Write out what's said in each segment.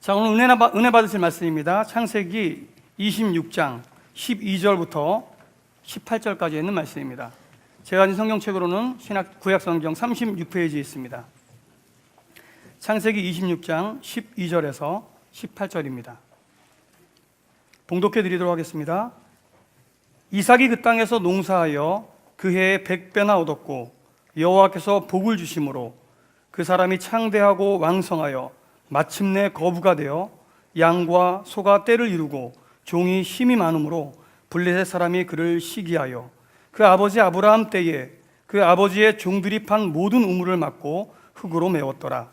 자, 오늘 은혜 받으실 말씀입니다. 창세기 26장 12절부터 18절까지 있는 말씀입니다. 제가 가진 성경책으로는 구약성경 36페이지에 있습니다. 창세기 26장 12절에서 18절입니다. 봉독해 드리도록 하겠습니다. 이삭이 그 땅에서 농사하여 그 해에 100배나 얻었고 여호와께서 복을 주심으로 그 사람이 창대하고 왕성하여 마침내 거부가 되어 양과 소가 떼를 이루고 종이 힘이 많으므로 블레셋 사람이 그를 시기하여 그 아버지 아브라함 때에 그 아버지의 종들이 판 모든 우물을 막고 흙으로 메웠더라.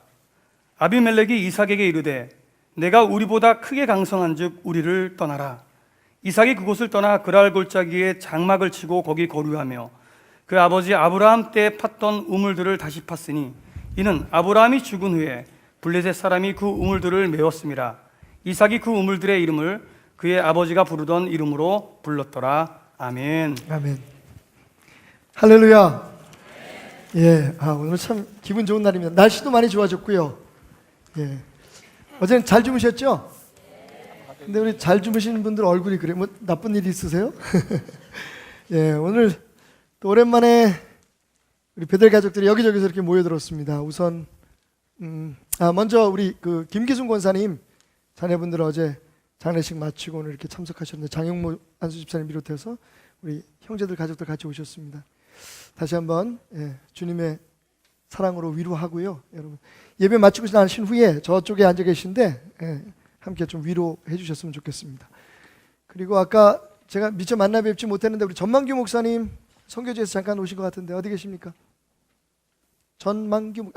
아비멜렉이 이삭에게 이르되 내가 우리보다 크게 강성한즉 우리를 떠나라. 이삭이 그곳을 떠나 그랄 골짜기에 장막을 치고 거기 거류하며 그 아버지 아브라함 때에 팠던 우물들을 다시 팠으니 이는 아브라함이 죽은 후에 블레셋 사람이 그 우물들을 메웠음이라. 이삭이 그 우물들의 이름을 그의 아버지가 부르던 이름으로 불렀더라. 아멘. 아멘. 할렐루야. 예, 오늘 참 기분 좋은 날입니다. 날씨도 많이 좋아졌고요. 예, 어제는 잘 주무셨죠? 근데 우리 잘 주무시는 분들 얼굴이 그래. 뭐 나쁜 일 있으세요? 예, 오늘 또 오랜만에 우리 베델 가족들이 여기저기서 이렇게 모여들었습니다. 우선 먼저 우리 그 김기순 권사님 자녀분들 어제 장례식 마치고 오늘 이렇게 참석하셨는데 장영모 안수 집사님 비롯해서 우리 형제들 가족들 같이 오셨습니다. 다시 한번 주님의 사랑으로 위로하고요. 여러분 예배 마치고 나신 후에 저쪽에 앉아 계신데 함께 좀 위로해 주셨으면 좋겠습니다. 그리고 아까 제가 미처 만나 뵙지 못했는데 우리 전만규 목사님 선교지에서 잠깐 오신 것 같은데 어디 계십니까? 전만규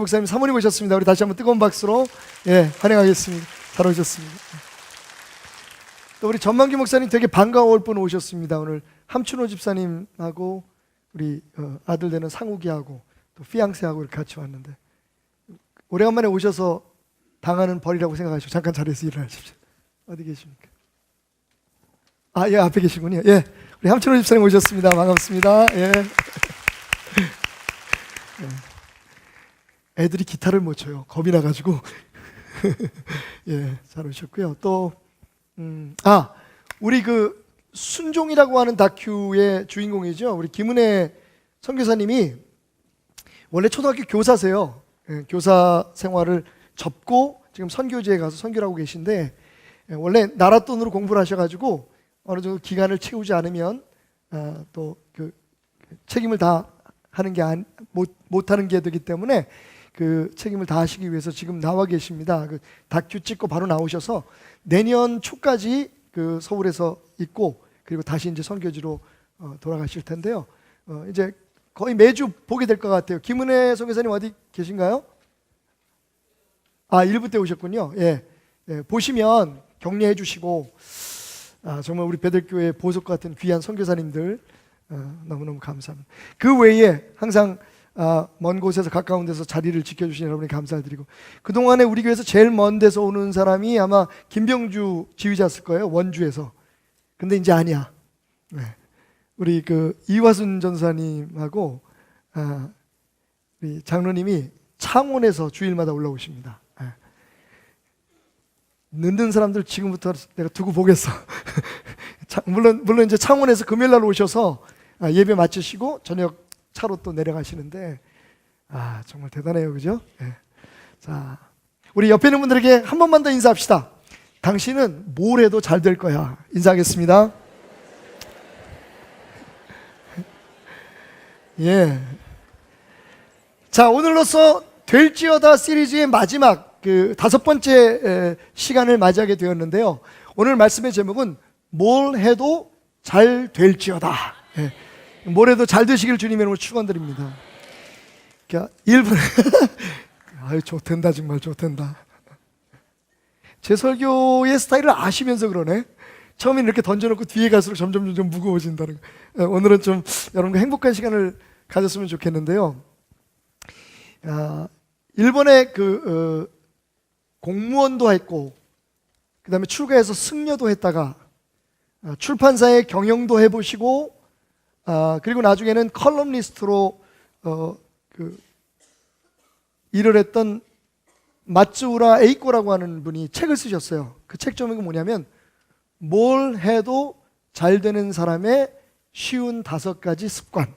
목사님 사모님 오셨습니다. 우리 다시 한번 뜨거운 박수로 환영하겠습니다. 잘 오셨습니다. 또 우리 전만규 목사님 되게 반가워할 분 오셨습니다. 오늘 함춘호 집사님하고 우리 아들 되는 상욱이하고 또 피앙세하고 이렇게 같이 왔는데 오래간만에 오셔서 당하는 벌이라고 생각하시고 잠깐 자리에서 일어나십시오. 어디 계십니까? 앞에 계시군요. 우리 함춘호 집사님 오셨습니다. 반갑습니다. 애들이 기타를 못 쳐요. 겁이 나가지고. 잘 오셨고요. 또 우리 그 순종이라고 하는 다큐의 주인공이죠. 우리 김은혜 선교사님이 원래 초등학교 교사세요. 교사 생활을 접고 지금 선교지에 가서 선교를 하고 계신데 원래 나라 돈으로 공부를 하셔가지고 어느 정도 기간을 채우지 않으면 또 그 책임을 다 하는 게 못하는 게 되기 때문에 그 책임을 다하시기 위해서 지금 나와 계십니다. 그 다큐 찍고 바로 나오셔서 내년 초까지 그 서울에서 있고 그리고 다시 이제 선교지로 돌아가실 텐데요. 이제 거의 매주 보게 될 것 같아요. 김은혜 선교사님 어디 계신가요? 일부 때 오셨군요. 보시면 격려해 주시고 정말 우리 베들교회 보석 같은 귀한 선교사님들 너무너무 감사합니다. 그 외에 항상 먼 곳에서 가까운 데서 자리를 지켜주신 여러분이 감사드리고 그동안에 우리 교회에서 제일 먼 데서 오는 사람이 아마 김병주 지휘자였을 거예요. 원주에서. 근데 이제 아니야. 우리 그 이화순 전사님하고 우리 장로님이 창원에서 주일마다 올라오십니다. 늦는 사람들 지금부터 내가 두고 보겠어. 물론 이제 창원에서 금요일날 오셔서 예배 마치시고 저녁 차로 또 내려가시는데 정말 대단해요, 그죠? 자, 우리 옆에 있는 분들에게 한 번만 더 인사합시다. 당신은 뭘 해도 잘 될 거야. 인사하겠습니다. 자, 오늘로써 될지어다 시리즈의 마지막 그 5번째 시간을 맞이하게 되었는데요. 오늘 말씀의 제목은 뭘 해도 잘 될지어다. 뭘 해도 잘 되시길 주님의 이름으로 축원드립니다. 1분 좋댄다, 정말 좋댄다. 제 설교의 스타일을 아시면서 그러네. 처음에는 이렇게 던져놓고 뒤에 갈수록 점점 무거워진다는 거. 오늘은 좀 여러분과 행복한 시간을 가졌으면 좋겠는데요. 일본에 그 공무원도 했고 그 다음에 출가해서 승려도 했다가 출판사의 경영도 해보시고 그리고 나중에는 컬럼니스트로 일을 했던 마츠우라 에이코라고 하는 분이 책을 쓰셨어요. 그 책 제목이 뭐냐면 뭘 해도 잘 되는 사람의 쉬운 5가지 습관.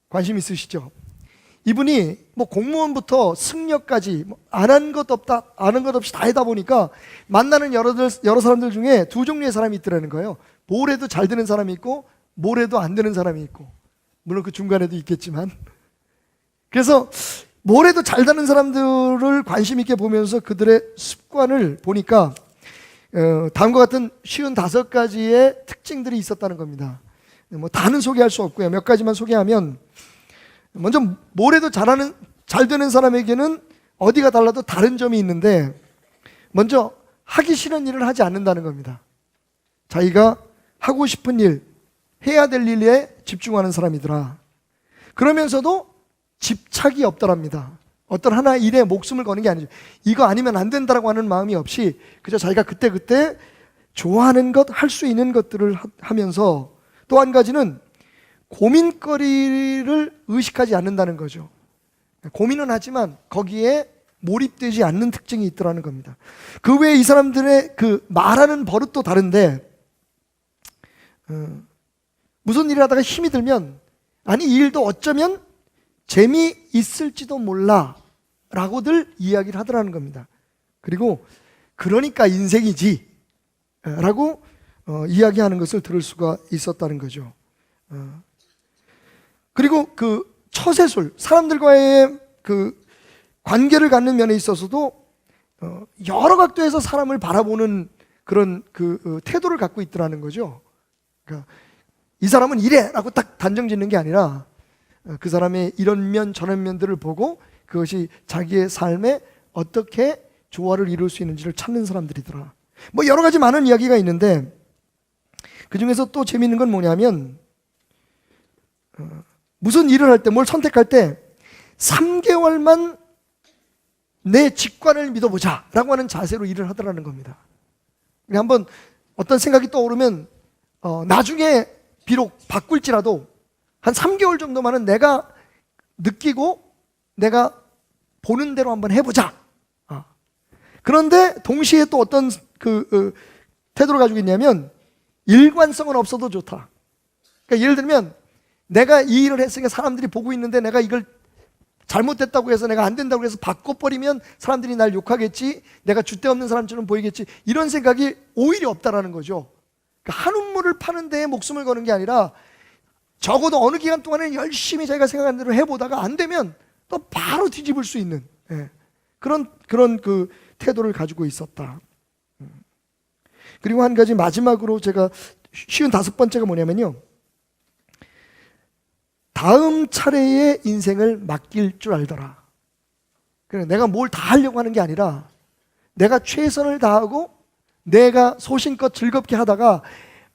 관심 있으시죠? 이분이 뭐 공무원부터 승려까지 안 한 것 없다, 아는 것 없이 다 하다 보니까 만나는 여러 사람들 중에 두 종류의 사람이 있더라는 거예요. 뭘 해도 잘 되는 사람이 있고 뭘 해도 안 되는 사람이 있고, 물론 그 중간에도 있겠지만, 그래서 뭘 해도 잘 되는 사람들을 관심 있게 보면서 그들의 습관을 보니까 다음과 같은 쉬운 5가지의 특징들이 있었다는 겁니다. 뭐 다는 소개할 수 없고요. 몇 가지만 소개하면, 먼저 뭘 해도 잘 되는 사람에게는 어디가 달라도 다른 점이 있는데, 먼저 하기 싫은 일을 하지 않는다는 겁니다. 자기가 하고 싶은 일, 해야 될 일에 집중하는 사람이더라. 그러면서도 집착이 없더랍니다. 어떤 하나 일에 목숨을 거는 게 아니죠. 이거 아니면 안 된다라고 하는 마음이 없이 그저 자기가 그때그때 좋아하는 것, 할 수 있는 것들을 하면서, 또 한 가지는 고민거리를 의식하지 않는다는 거죠. 고민은 하지만 거기에 몰입되지 않는 특징이 있더라는 겁니다. 그 외에 이 사람들의 그 말하는 버릇도 다른데, 무슨 일을 하다가 힘이 들면, 아니 이 일도 어쩌면 재미있을지도 몰라 라고들 이야기를 하더라는 겁니다. 그리고 그러니까 인생이지 라고 이야기하는 것을 들을 수가 있었다는 거죠. 그리고 그 처세술, 사람들과의 그 관계를 갖는 면에 있어서도 여러 각도에서 사람을 바라보는 그런 그 태도를 갖고 있더라는 거죠. 그러니까 이 사람은 이래 라고 딱 단정 짓는 게 아니라 그 사람의 이런 면 저런 면들을 보고 그것이 자기의 삶에 어떻게 조화를 이룰 수 있는지를 찾는 사람들이더라. 뭐 여러 가지 많은 이야기가 있는데, 그 중에서 또 재미있는 건 뭐냐면, 무슨 일을 할 때, 뭘 선택할 때 3개월만 내 직관을 믿어보자 라고 하는 자세로 일을 하더라는 겁니다. 한번 어떤 생각이 떠오르면 나중에 비록 바꿀지라도 한 3개월 정도만은 내가 느끼고 내가 보는 대로 한번 해보자. 그런데 동시에 또 어떤 태도를 가지고 있냐면, 일관성은 없어도 좋다. 그러니까 예를 들면 내가 이 일을 했으니까 사람들이 보고 있는데 내가 이걸 잘못됐다고 해서 내가 안 된다고 해서 바꿔버리면 사람들이 날 욕하겠지, 내가 줏대 없는 사람처럼 보이겠지, 이런 생각이 오히려 없다라는 거죠. 그러니까 한 우물을 파는 데에 목숨을 거는 게 아니라 적어도 어느 기간 동안에 열심히 자기가 생각한 대로 해보다가 안 되면 또 바로 뒤집을 수 있는 그런 그 태도를 가지고 있었다. 그리고 한 가지 마지막으로 제가 쉬운 5번째가 뭐냐면요, 다음 차례의 인생을 맡길 줄 알더라. 그래, 내가 뭘 다 하려고 하는 게 아니라 내가 최선을 다하고 내가 소신껏 즐겁게 하다가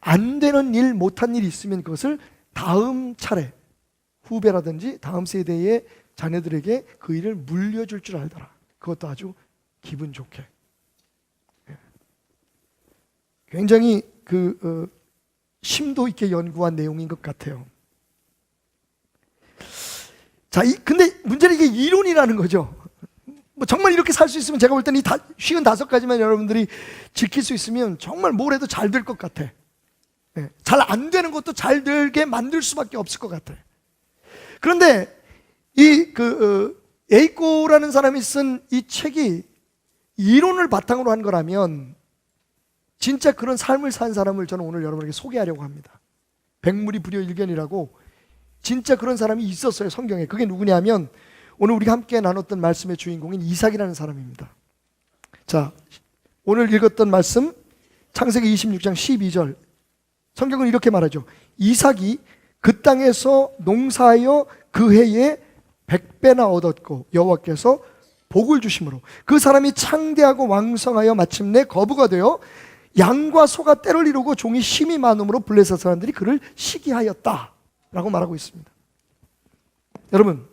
안 되는 일, 못한 일이 있으면 그것을 다음 차례, 후배라든지 다음 세대의 자녀들에게 그 일을 물려줄 줄 알더라. 그것도 아주 기분 좋게. 굉장히 심도 있게 연구한 내용인 것 같아요. 자, 근데 문제는 이게 이론이라는 거죠. 뭐 정말 이렇게 살 수 있으면, 제가 볼 때는 이 55가지만 여러분들이 지킬 수 있으면 정말 뭘 해도 잘 될 것 같아. 잘 안 되는 것도 잘 되게 만들 수밖에 없을 것 같아. 그런데 에이코라는 사람이 쓴 이 책이 이론을 바탕으로 한 거라면 진짜 그런 삶을 산 사람을 저는 오늘 여러분에게 소개하려고 합니다. 백무리 불여일견이라고 진짜 그런 사람이 있었어요, 성경에. 그게 누구냐면 오늘 우리가 함께 나눴던 말씀의 주인공인 이삭이라는 사람입니다. 자, 오늘 읽었던 말씀 창세기 26장 12절, 성경은 이렇게 말하죠. 이삭이 그 땅에서 농사하여 그 해에 100배나 얻었고 여호와께서 복을 주심으로 그 사람이 창대하고 왕성하여 마침내 거부가 되어 양과 소가 때를 이루고 종이 심이 많음으로 블레셋 사람들이 그를 시기하였다 라고 말하고 있습니다. 여러분,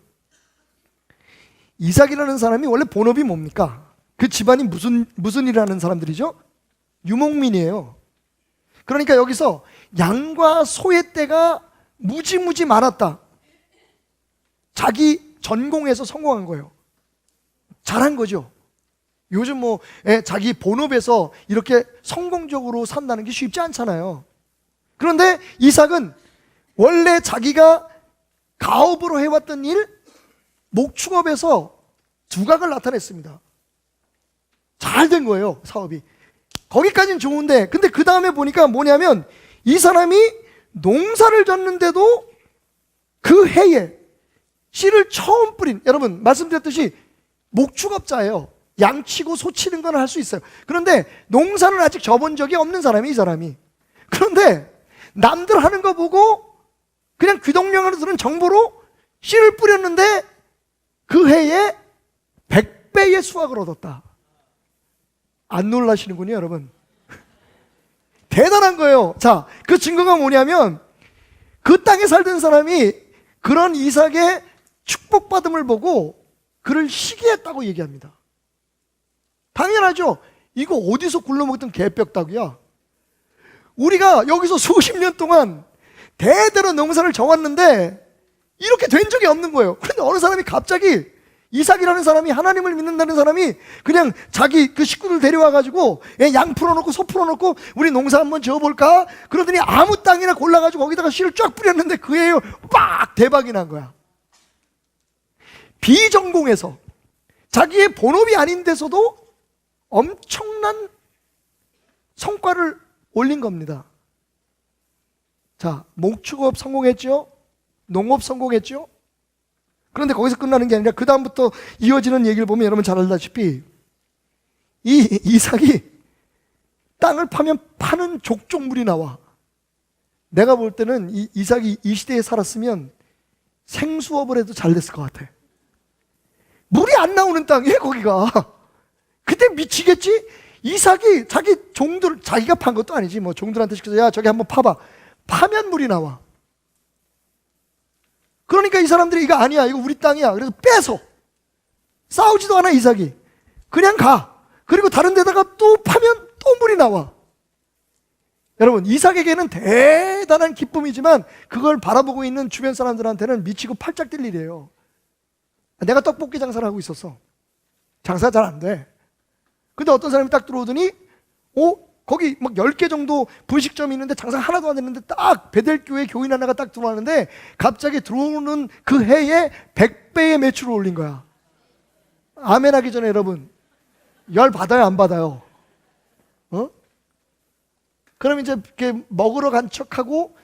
이삭이라는 사람이 원래 본업이 뭡니까? 그 집안이 무슨 일을 하는 사람들이죠? 유목민이에요. 그러니까 여기서 양과 소의 떼가 무지무지 많았다. 자기 전공에서 성공한 거예요. 잘한 거죠. 요즘 자기 본업에서 이렇게 성공적으로 산다는 게 쉽지 않잖아요. 그런데 이삭은 원래 자기가 가업으로 해왔던 일, 목축업에서 두각을 나타냈습니다. 잘 된 거예요, 사업이. 거기까지는 좋은데, 근데 그 다음에 보니까 뭐냐면, 이 사람이 농사를 졌는데도 그 해에 씨를 처음 뿌린, 여러분 말씀드렸듯이 목축업자예요. 양치고 소치는 건 할 수 있어요. 그런데 농사는 아직 져본 적이 없는 사람이, 이 사람이. 그런데 남들 하는 거 보고 그냥 귀동냥으로 들은 정보로 씨를 뿌렸는데 그 해에 100배의 수확을 얻었다. 안 놀라시는군요, 여러분. 대단한 거예요. 자, 그 증거가 뭐냐면 그 땅에 살던 사람이 그런 이삭의 축복받음을 보고 그를 시기했다고 얘기합니다. 당연하죠. 이거 어디서 굴러먹던 개뼈다구야. 우리가 여기서 수십 년 동안 대대로 농사를 져왔는데 이렇게 된 적이 없는 거예요. 그런데 어느 사람이 갑자기, 이삭이라는 사람이, 하나님을 믿는다는 사람이 그냥 자기 그 식구들 데려와가지고 양 풀어놓고 소 풀어놓고 우리 농사 한번 지어볼까? 그러더니 아무 땅이나 골라가지고 거기다가 씨를 쫙 뿌렸는데 그 해에 빡 대박이 난 거야. 비전공에서 자기의 본업이 아닌 데서도 엄청난 성과를 올린 겁니다. 자, 목축업 성공했죠? 농업 성공했죠? 그런데 거기서 끝나는 게 아니라 그 다음부터 이어지는 얘기를 보면 여러분 잘 알다시피 이 이삭이 땅을 파면 파는 족족물이 나와. 내가 볼 때는 이 이삭이 이 시대에 살았으면 생수업을 해도 잘 됐을 것 같아. 물이 안 나오는 땅이에요, 거기가. 그때 미치겠지? 이삭이 자기 종들, 자기가 판 것도 아니지, 뭐 종들한테 시켜서 야, 저기 한번 파봐. 파면 물이 나와. 그러니까 이 사람들이 이거 아니야, 이거 우리 땅이야. 그래서 빼서 싸우지도 않아, 이삭이. 그냥 가. 그리고 다른 데다가 또 파면 또 물이 나와. 여러분, 이삭에게는 대단한 기쁨이지만 그걸 바라보고 있는 주변 사람들한테는 미치고 팔짝 뛸 일이에요. 내가 떡볶이 장사를 하고 있었어. 장사 잘 안 돼. 근데 어떤 사람이 딱 들어오더니 거기 막 10개 정도 분식점이 있는데 장사 하나도 안 됐는데 딱 베델교회 교인 하나가 딱 들어왔는데 갑자기 들어오는 그 해에 100배의 매출을 올린 거야. 아멘 하기 전에 여러분, 열 받아요, 안 받아요? 그럼 이제 이렇게 먹으러 간 척하고,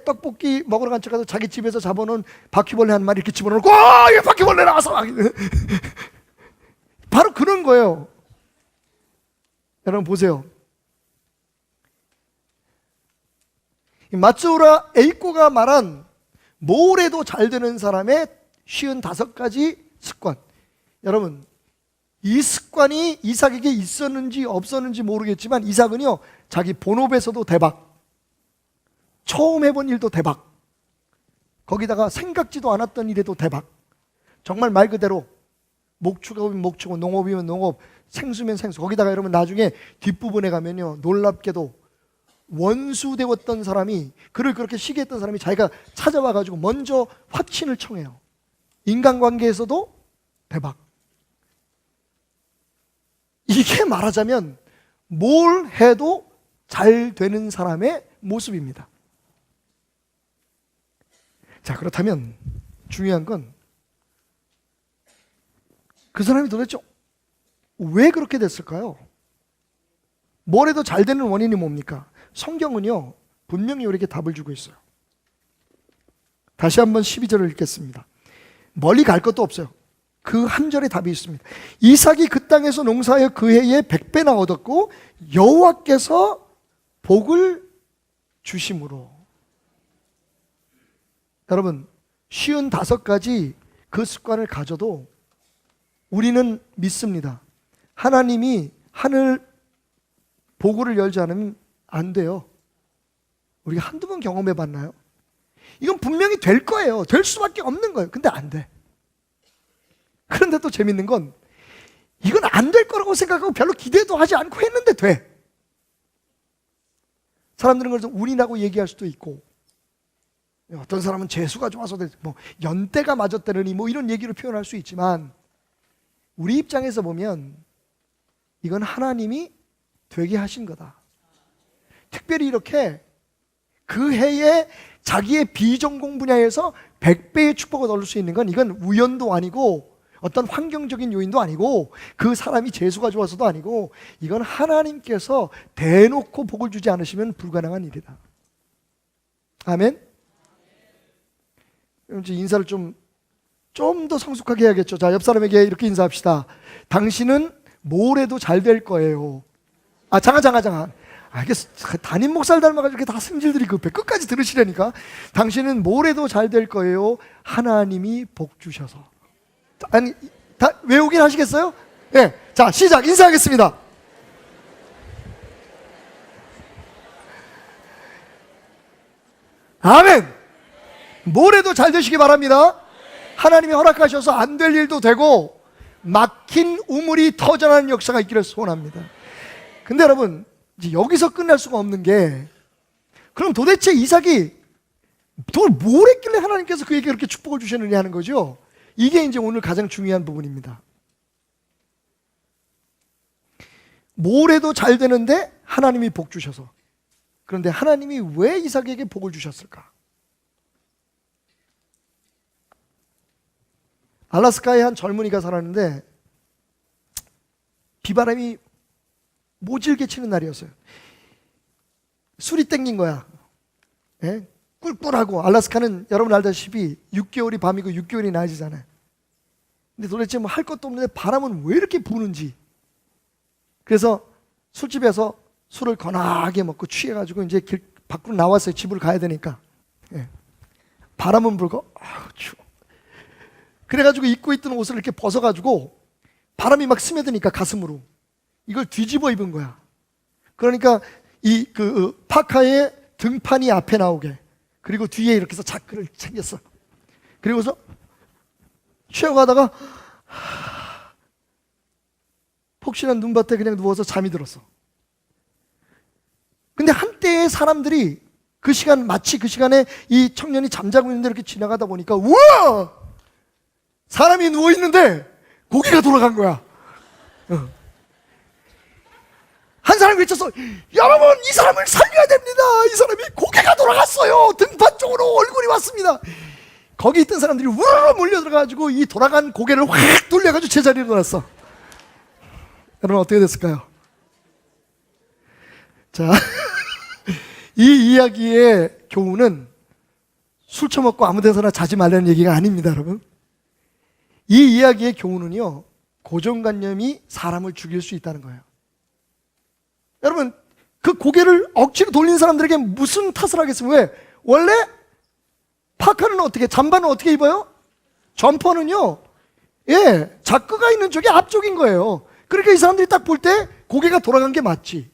떡볶이 먹으러 간 척하고 자기 집에서 잡아놓은 바퀴벌레 한 마리 이렇게 집어넣고, 이 바퀴벌레 나와서 바로 그런 거예요. 여러분 보세요. 마츠오라 에이코가 말한 뭘 해도 잘 되는 사람의 55가지 습관. 여러분, 이 습관이 이삭에게 있었는지 없었는지 모르겠지만 이삭은요, 자기 본업에서도 대박, 처음 해본 일도 대박, 거기다가 생각지도 않았던 일에도 대박. 정말 말 그대로 목축업이면 목축업, 농업이면 농업, 생수면 생수. 거기다가 여러분 나중에 뒷부분에 가면요, 놀랍게도 원수되었던 사람이, 그를 그렇게 시기했던 사람이 자기가 찾아와가지고 먼저 화친을 청해요. 인간관계에서도 대박. 이게 말하자면 뭘 해도 잘 되는 사람의 모습입니다. 자, 그렇다면 중요한 건 그 사람이 도대체 왜 그렇게 됐을까요? 뭘 해도 잘 되는 원인이 뭡니까? 성경은요, 분명히 이렇게 답을 주고 있어요. 다시 한번 12절을 읽겠습니다. 멀리 갈 것도 없어요. 그 한 절에 답이 있습니다. 이삭이 그 땅에서 농사하여 그 해에 100배나 얻었고 여호와께서 복을 주심으로. 여러분, 55가지 그 습관을 가져도 우리는 믿습니다. 하나님이 하늘 보고를 열지 않으면 안 돼요. 우리가 한두 번 경험해 봤나요? 이건 분명히 될 거예요. 될 수밖에 없는 거예요. 근데 안 돼. 그런데 또 재밌는 건 이건 안 될 거라고 생각하고 별로 기대도 하지 않고 했는데 돼. 사람들은 그래서 운이라고 얘기할 수도 있고, 어떤 사람은 재수가 좋아서 뭐 연대가 맞았다느니 뭐 이런 얘기로 표현할 수 있지만, 우리 입장에서 보면 이건 하나님이 되게 하신 거다. 특별히 이렇게 그 해에 자기의 비전공 분야에서 100배의 축복을 얻을 수 있는 건 이건 우연도 아니고 어떤 환경적인 요인도 아니고 그 사람이 재수가 좋아서도 아니고 이건 하나님께서 대놓고 복을 주지 않으시면 불가능한 일이다. 아멘? 이제 인사를 좀 더 성숙하게 해야겠죠. 자, 옆 사람에게 이렇게 인사합시다. 당신은 뭘 해도 잘 될 거예요. 장아. 이게 담임 목사를 닮아가지고 이렇게 다 승질들이 급해. 끝까지 들으시려니까. 당신은 뭘 해도 잘 될 거예요. 하나님이 복 주셔서. 아니, 다 외우긴 하시겠어요? 네. 자, 시작. 인사하겠습니다. 아멘. 뭘 해도 잘 되시기 바랍니다. 하나님이 허락하셔서 안 될 일도 되고 막힌 우물이 터져나는 역사가 있기를 소원합니다. 근데 여러분, 이제 여기서 끝날 수가 없는 게, 그럼 도대체 이삭이 뭘 했길래 하나님께서 그에게 그렇게 축복을 주셨느냐 하는 거죠. 이게 이제 오늘 가장 중요한 부분입니다. 뭘 해도 잘 되는데 하나님이 복 주셔서. 그런데 하나님이 왜 이삭에게 복을 주셨을까? 알라스카에 한 젊은이가 살았는데 비바람이 모질게 치는 날이었어요. 술이 땡긴 거야. 예? 꿀꿀하고. 알라스카는 여러분 알다시피 6개월이 밤이고 6개월이 낮이잖아요. 근데 도대체 뭐 할 것도 없는데 바람은 왜 이렇게 부는지. 그래서 술집에서 술을 거나하게 먹고 취해가지고 이제 길 밖으로 나왔어요. 집으로 가야 되니까. 예. 바람은 불고 추워. 그래가지고 입고 있던 옷을 이렇게 벗어가지고 바람이 막 스며드니까 가슴으로 이걸 뒤집어 입은 거야. 그러니까 이 파카의 등판이 앞에 나오게, 그리고 뒤에 이렇게 해서 자크를 챙겼어. 그리고서 쉬어가다가 폭신한 눈밭에 그냥 누워서 잠이 들었어. 근데 한때의 사람들이 마치 그 시간에 이 청년이 잠자고 있는데 이렇게 지나가다 보니까 우와! 사람이 누워있는데 고개가 돌아간 거야. 한 사람이 외쳤어. 여러분, 이 사람을 살려야 됩니다. 이 사람이 고개가 돌아갔어요. 등판 쪽으로 얼굴이 왔습니다. 거기 있던 사람들이 우르르 몰려들어가지고 이 돌아간 고개를 확 돌려가지고 제자리로 놨어. 여러분 어떻게 됐을까요? 자, 이 이야기의 교훈은 술 처먹고 아무 데서나 자지 말라는 얘기가 아닙니다, 여러분. 이 이야기의 교훈은요, 고정관념이 사람을 죽일 수 있다는 거예요. 여러분, 그 고개를 억지로 돌린 사람들에게 무슨 탓을 하겠어요? 왜? 원래 파카는 어떻게, 잠바는 어떻게 입어요? 점퍼는요, 자크가 있는 쪽이 앞쪽인 거예요. 그러니까 이 사람들이 딱 볼 때 고개가 돌아간 게 맞지.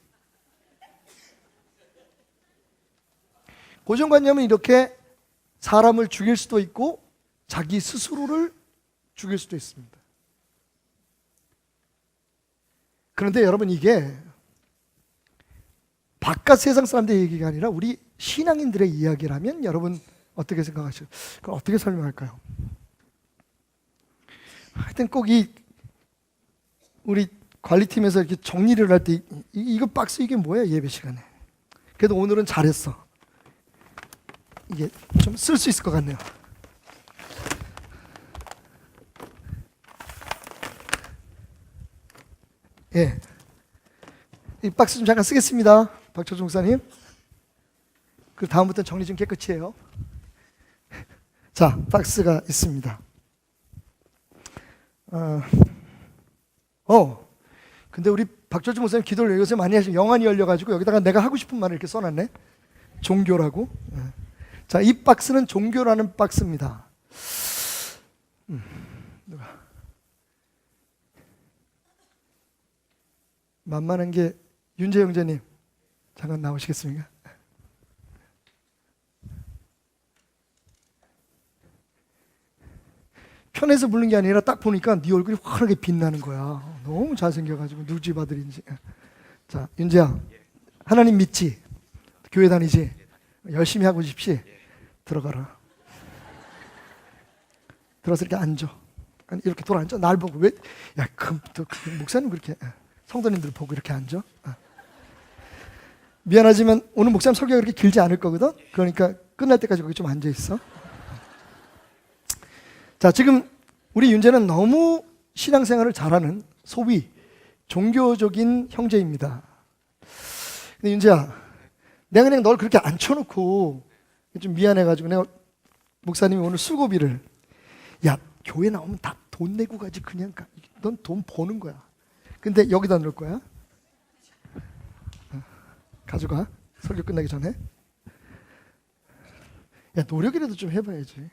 고정관념은 이렇게 사람을 죽일 수도 있고 자기 스스로를 죽일 수도 있습니다. 그런데 여러분, 이게 바깥 세상 사람들의 얘기가 아니라 우리 신앙인들의 이야기라면 여러분 어떻게 생각하시죠? 그럼 어떻게 설명할까요? 하여튼 꼭 우리 관리팀에서 이렇게 정리를 할 때 이거 박스 이게 뭐야, 예배 시간에. 그래도 오늘은 잘했어. 이게 좀 쓸 수 있을 것 같네요. 예, 이 박스 좀 잠깐 쓰겠습니다, 박철종 목사님. 그 다음부터 정리 좀 깨끗이 해요. 자, 박스가 있습니다. 근데 우리 박철종 목사님 기도를 요새 많이 하시면 영안이 열려가지고 여기다가 내가 하고 싶은 말을 이렇게 써놨네. 종교라고. 자, 이 박스는 종교라는 박스입니다. 누가 만만한 게 윤재 형제님 잠깐 나오시겠습니까? 편해서 부른 게 아니라 딱 보니까 네 얼굴이 환하게 빛나는 거야. 너무 잘생겨가지고 누구 집 아들인지. 자, 윤재야, 하나님 믿지? 교회 다니지? 열심히 하고 싶지? 들어가라. 들어서 이렇게 앉아. 아니, 이렇게 돌아앉아. 날 보고 왜? 야, 또 목사님 그렇게 성도님들 보고 이렇게 앉아? 미안하지만 오늘 목사님 설교가 그렇게 길지 않을 거거든. 그러니까 끝날 때까지 거기 좀 앉아 있어. 자, 지금 우리 윤재는 너무 신앙생활을 잘하는 소위 종교적인 형제입니다. 근데 윤재야, 내가 그냥 널 그렇게 앉혀놓고 좀 미안해가지고 내가 목사님이 오늘 수고비를, 야, 교회 나오면 다 돈 내고 가지, 그냥 가. 넌 돈 버는 거야. 근데 여기다 넣을 거야. 가져가. 설교 끝나기 전에. 야, 노력이라도 좀 해봐야지.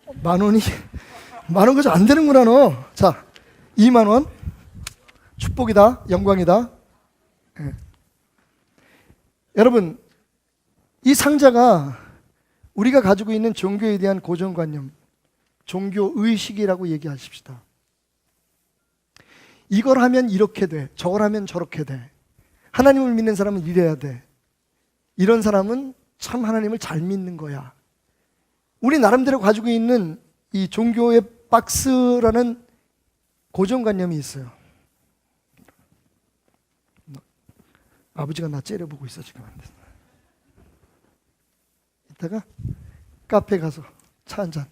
10,000원이 10,000원 가지고 안 되는구나 너. 자, 20,000원. 축복이다. 영광이다. 네. 여러분, 이 상자가 우리가 가지고 있는 종교에 대한 고정관념, 종교의식이라고 얘기하십시다. 이걸 하면 이렇게 돼, 저걸 하면 저렇게 돼, 하나님을 믿는 사람은 이래야 돼, 이런 사람은 참 하나님을 잘 믿는 거야. 우리 나름대로 가지고 있는 이 종교의 박스라는 고정관념이 있어요. 아버지가 나 째려보고 있어 지금. 이따가 카페 가서 차 한 잔.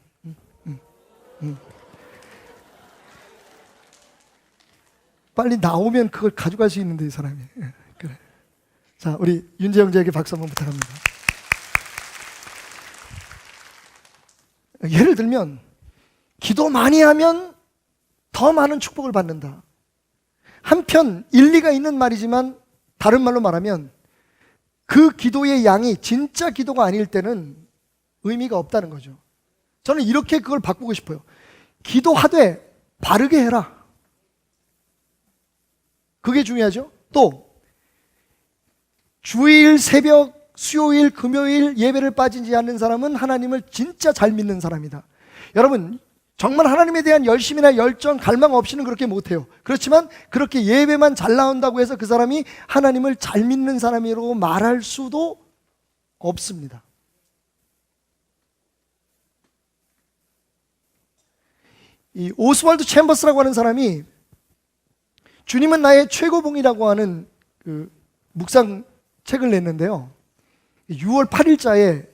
빨리 나오면 그걸 가져갈 수 있는데 이 사람이. 그래. 자, 우리 윤재 형제에게 박수 한번 부탁합니다. 예를 들면 기도 많이 하면 더 많은 축복을 받는다. 한편 일리가 있는 말이지만 다른 말로 말하면 그 기도의 양이 진짜 기도가 아닐 때는 의미가 없다는 거죠. 저는 이렇게 그걸 바꾸고 싶어요. 기도하되 바르게 해라. 그게 중요하죠. 또 주일, 새벽, 수요일, 금요일 예배를 빠지지 않는 사람은 하나님을 진짜 잘 믿는 사람이다. 여러분, 정말 하나님에 대한 열심이나 열정, 갈망 없이는 그렇게 못해요. 그렇지만 그렇게 예배만 잘 나온다고 해서 그 사람이 하나님을 잘 믿는 사람이라고 말할 수도 없습니다. 이 오스왈드 챔버스라고 하는 사람이 주님은 나의 최고봉이라고 하는 그 묵상 책을 냈는데요. 6월 8일자에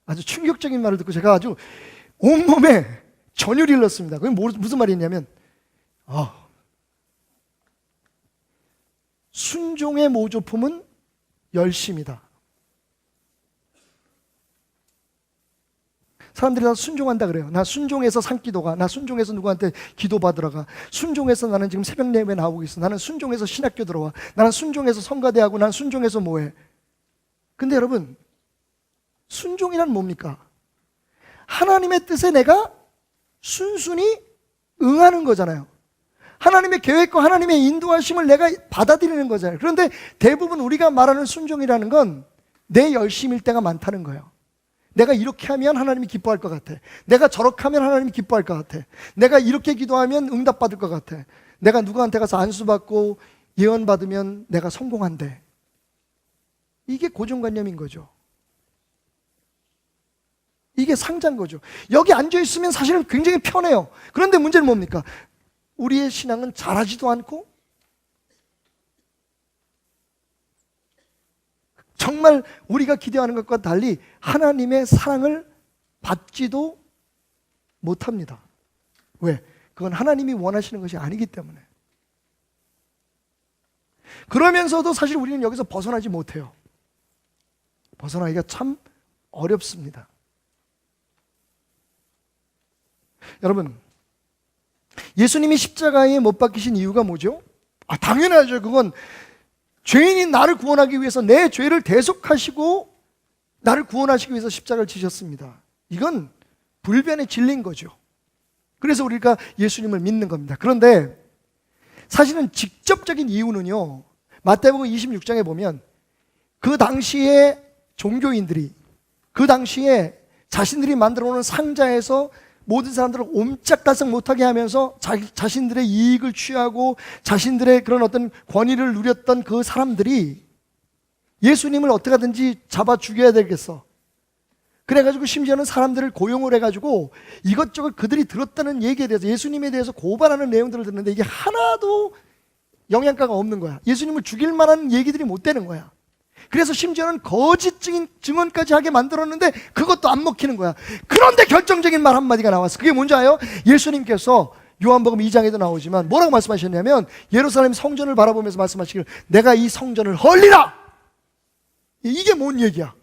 아주 충격적인 말을 듣고 제가 아주 온몸에 전율이 흘렀습니다. 그게 무슨 말이냐면 순종의 모조품은 열심이다. 사람들이 다 순종한다 그래요. 나 순종해서 산기도가, 나 순종해서 누구한테 기도받으러 가, 순종해서 나는 지금 새벽 예배 나오고 있어, 나는 순종해서 신학교 들어와, 나는 순종해서 성가대하고, 나는 순종해서 뭐해. 근데 여러분, 순종이란 뭡니까? 하나님의 뜻에 내가 순순히 응하는 거잖아요. 하나님의 계획과 하나님의 인도하심을 내가 받아들이는 거잖아요. 그런데 대부분 우리가 말하는 순종이라는 건 내 열심일 때가 많다는 거예요. 내가 이렇게 하면 하나님이 기뻐할 것 같아. 내가 저렇게 하면 하나님이 기뻐할 것 같아. 내가 이렇게 기도하면 응답받을 것 같아. 내가 누구한테 가서 안수받고 예언받으면 내가 성공한대. 이게 고정관념인 거죠. 이게 상자인 거죠. 여기 앉아있으면 사실은 굉장히 편해요. 그런데 문제는 뭡니까? 우리의 신앙은 잘하지도 않고 정말 우리가 기대하는 것과 달리 하나님의 사랑을 받지도 못합니다. 왜? 그건 하나님이 원하시는 것이 아니기 때문에. 그러면서도 사실 우리는 여기서 벗어나지 못해요. 벗어나기가 참 어렵습니다. 여러분, 예수님이 십자가에 못 박히신 이유가 뭐죠? 당연하죠. 그건 죄인인 나를 구원하기 위해서 내 죄를 대속하시고 나를 구원하시기 위해서 십자가를 지셨습니다. 이건 불변의 진리인 거죠. 그래서 우리가 예수님을 믿는 겁니다. 그런데 사실은 직접적인 이유는요, 마태복음 26장에 보면 그 당시에 종교인들이 그 당시에 자신들이 만들어 놓은 상자에서 모든 사람들을 옴짝달싹 못하게 하면서 자신들의 이익을 취하고 자신들의 그런 어떤 권위를 누렸던 그 사람들이 예수님을 어떻게 하든지 잡아 죽여야 되겠어. 그래가지고 심지어는 사람들을 고용을 해가지고 이것저것 그들이 들었다는 얘기에 대해서, 예수님에 대해서 고발하는 내용들을 듣는데 이게 하나도 영양가가 없는 거야. 예수님을 죽일 만한 얘기들이 못 되는 거야. 그래서 심지어는 거짓 증언까지 하게 만들었는데 그것도 안 먹히는 거야. 그런데 결정적인 말 한마디가 나왔어. 그게 뭔지 알아요? 예수님께서 요한복음 2장에도 나오지만 뭐라고 말씀하셨냐면, 예루살렘 성전을 바라보면서 말씀하시기를, 내가 이 성전을 헐리라! 이게 뭔 얘기야?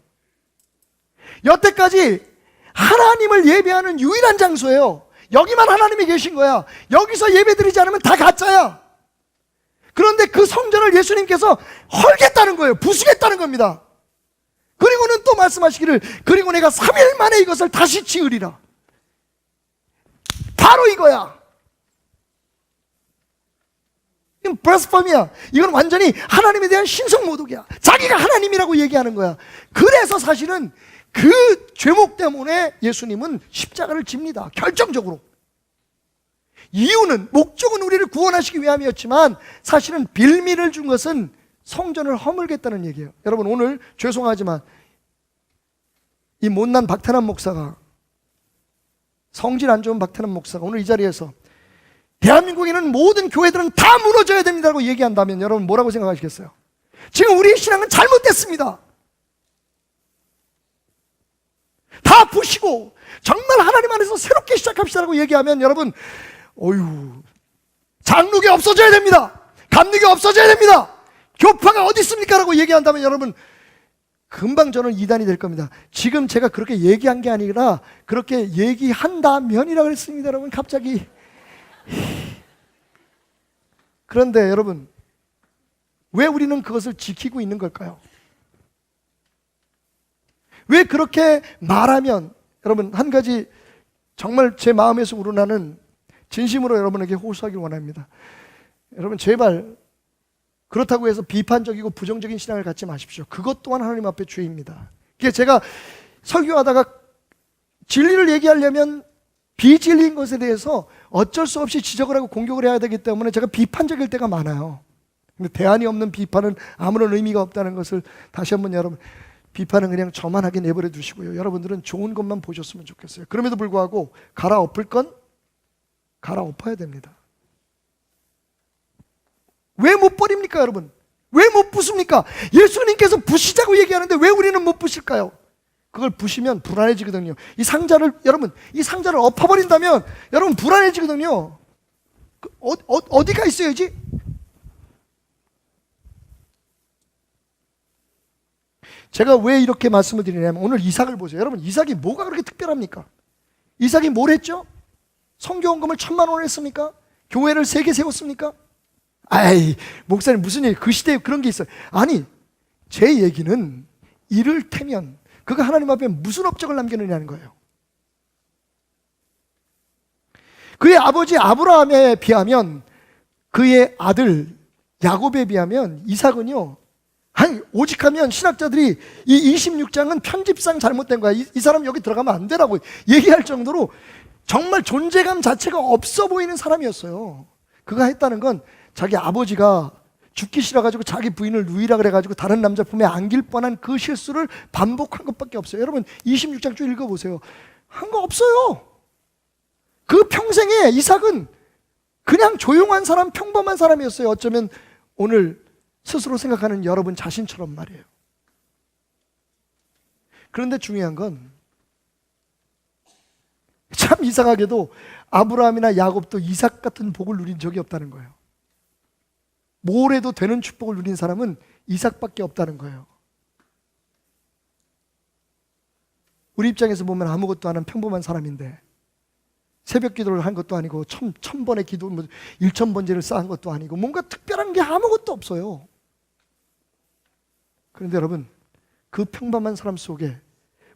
여태까지 하나님을 예배하는 유일한 장소예요. 여기만 하나님이 계신 거야. 여기서 예배드리지 않으면 다 가짜야. 그런데 그 성전을 예수님께서 헐겠다는 거예요. 부수겠다는 겁니다. 그리고는 또 말씀하시기를, 그리고 내가 3일 만에 이것을 다시 지으리라. 바로 이거야. 이건 블라스퍼미야. 이건 완전히 하나님에 대한 신성모독이야. 자기가 하나님이라고 얘기하는 거야. 그래서 사실은 그 죄목 때문에 예수님은 십자가를 집니다. 결정적으로. 이유는, 목적은 우리를 구원하시기 위함이었지만 사실은 빌미를 준 것은 성전을 허물겠다는 얘기예요. 여러분, 오늘 죄송하지만 이 못난 박태남 목사가, 성질 안 좋은 박태남 목사가 오늘 이 자리에서 대한민국에 있는 모든 교회들은 다 무너져야 됩니다라고 얘기한다면 여러분 뭐라고 생각하시겠어요? 지금 우리의 신앙은 잘못됐습니다. 다 부시고 정말 하나님 안에서 새롭게 시작합시다라고 얘기하면 여러분, 어휴, 장로교 없어져야 됩니다. 감리교 없어져야 됩니다. 교파가 어디 있습니까? 라고 얘기한다면 여러분, 금방 저는 이단이 될 겁니다. 지금 제가 그렇게 얘기한 게 아니라 그렇게 얘기한다면이라고 했습니다. 여러분, 갑자기. 그런데 여러분, 왜 우리는 그것을 지키고 있는 걸까요? 왜 그렇게 말하면, 여러분, 한 가지 정말 제 마음에서 우러나는, 진심으로 여러분에게 호소하길 원합니다. 여러분, 제발 그렇다고 해서 비판적이고 부정적인 신앙을 갖지 마십시오. 그것 또한 하나님 앞에 죄입니다. 그게 제가 설교하다가 진리를 얘기하려면 비진리인 것에 대해서 어쩔 수 없이 지적을 하고 공격을 해야 되기 때문에 제가 비판적일 때가 많아요. 근데 대안이 없는 비판은 아무런 의미가 없다는 것을 다시 한번, 여러분, 비판은 그냥 저만하게 내버려 두시고요. 여러분들은 좋은 것만 보셨으면 좋겠어요. 그럼에도 불구하고 갈아엎을 건 갈아엎어야 됩니다. 왜 못 버립니까, 여러분? 왜 못 부숩니까? 예수님께서 부시자고 얘기하는데 왜 우리는 못 부실까요? 그걸 부시면 불안해지거든요. 이 상자를, 여러분, 이 상자를 엎어버린다면 여러분 불안해지거든요. 어디가 있어야지? 제가 왜 이렇게 말씀을 드리냐면, 오늘 이삭을 보세요. 여러분, 이삭이 뭐가 그렇게 특별합니까? 이삭이 뭘 했죠? 성교원금을 1,000,000원을 했습니까? 교회를 3개 세웠습니까? 아이, 목사님 무슨 얘기, 그 시대에 그런 게 있어요. 아니, 제 얘기는 이를테면 그가 하나님 앞에 무슨 업적을 남겼느냐는 거예요. 그의 아버지 아브라함에 비하면, 그의 아들 야곱에 비하면 이삭은요, 아니, 오직하면 신학자들이 이 26장은 편집상 잘못된 거야. 이 사람 여기 들어가면 안 되라고 얘기할 정도로 정말 존재감 자체가 없어 보이는 사람이었어요. 그가 했다는 건 자기 아버지가 죽기 싫어가지고 자기 부인을 누이라 그래가지고 다른 남자 품에 안길 뻔한 그 실수를 반복한 것밖에 없어요. 여러분, 26장 쭉 읽어보세요. 한 거 없어요. 그 평생에 이삭은 그냥 조용한 사람, 평범한 사람이었어요. 어쩌면 오늘 스스로 생각하는 여러분 자신처럼 말이에요. 그런데 중요한 건 참 이상하게도 아브라함이나 야곱도 이삭 같은 복을 누린 적이 없다는 거예요. 뭘 해도 되는 축복을 누린 사람은 이삭밖에 없다는 거예요. 우리 입장에서 보면 아무것도 안 한 평범한 사람인데, 새벽 기도를 한 것도 아니고 1,000번의 기도, 1,000번제를 쌓은 것도 아니고 뭔가 특별한 게 아무것도 없어요. 그런데 여러분, 그 평범한 사람 속에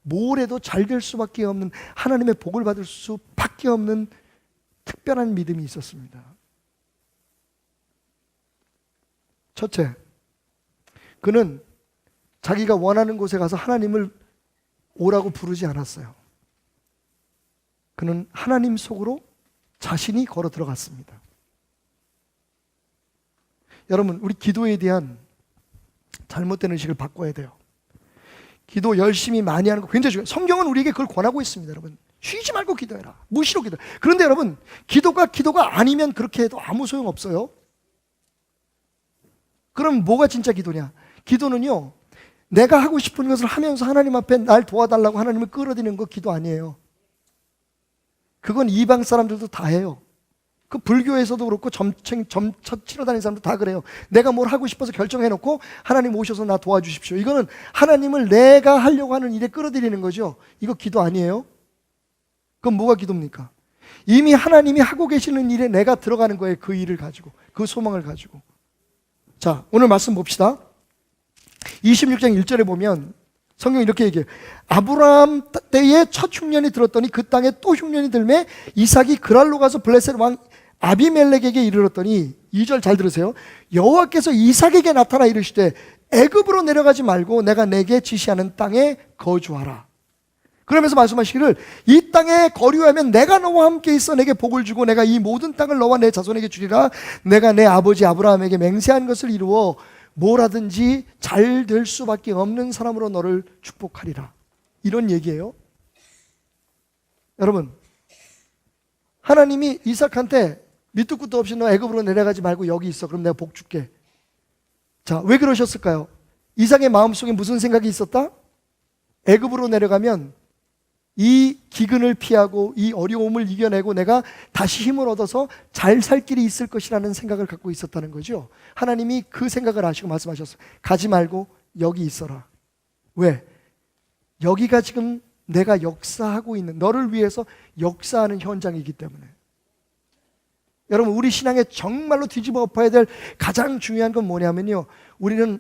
뭘 해도 잘 될 수밖에 없는, 하나님의 복을 받을 수밖에 없는 특별한 믿음이 있었습니다. 첫째, 그는 자기가 원하는 곳에 가서 하나님을 오라고 부르지 않았어요. 그는 하나님 속으로 자신이 걸어 들어갔습니다. 여러분, 우리 기도에 대한 잘못된 의식을 바꿔야 돼요. 기도 열심히 많이 하는 거 굉장히 중요해요. 성경은 우리에게 그걸 권하고 있습니다, 여러분. 쉬지 말고 기도해라. 무시로 기도. 그런데 여러분, 기도가 아니면 그렇게 해도 아무 소용 없어요. 그럼 뭐가 진짜 기도냐? 기도는요, 내가 하고 싶은 것을 하면서 하나님 앞에 날 도와달라고 하나님을 끌어들이는 거 기도 아니에요. 그건 이방 사람들도 다 해요. 그 불교에서도 그렇고 점쳐 치러 다니는 사람도 다 그래요. 내가 뭘 하고 싶어서 결정해놓고 하나님 오셔서 나 도와주십시오. 이거는 하나님을 내가 하려고 하는 일에 끌어들이는 거죠. 이거 기도 아니에요? 그럼 뭐가 기도입니까? 이미 하나님이 하고 계시는 일에 내가 들어가는 거예요. 그 일을 가지고, 그 소망을 가지고. 자, 오늘 말씀 봅시다. 26장 1절에 보면 성경이 이렇게 얘기해요. 아브라함 때에 첫 흉년이 들었더니 그 땅에 또 흉년이 들매 이삭이 그랄로 가서 블레셋 왕 아비멜렉에게 이르렀더니 2절 잘 들으세요. 여호와께서 이삭에게 나타나 이르시되 애굽으로 내려가지 말고 내가 내게 지시하는 땅에 거주하라. 그러면서 말씀하시기를 이 땅에 거류하면 내가 너와 함께 있어 내게 복을 주고 내가 이 모든 땅을 너와 내 자손에게 주리라. 내가 내 아버지 아브라함에게 맹세한 것을 이루어 뭐라든지 잘 될 수밖에 없는 사람으로 너를 축복하리라. 이런 얘기예요. 여러분, 하나님이 이삭한테 밑도 끝도 없이 너 애굽으로 내려가지 말고 여기 있어. 그럼 내가 복 줄게. 자, 왜 그러셨을까요? 이삭의 마음속에 무슨 생각이 있었다? 애굽으로 내려가면 이 기근을 피하고 이 어려움을 이겨내고 내가 다시 힘을 얻어서 잘 살 길이 있을 것이라는 생각을 갖고 있었다는 거죠. 하나님이 그 생각을 아시고 말씀하셨어요. 가지 말고 여기 있어라. 왜? 여기가 지금 내가 역사하고 있는, 너를 위해서 역사하는 현장이기 때문에. 여러분, 우리 신앙에 정말로 뒤집어 엎어야 될 가장 중요한 건 뭐냐면요, 우리는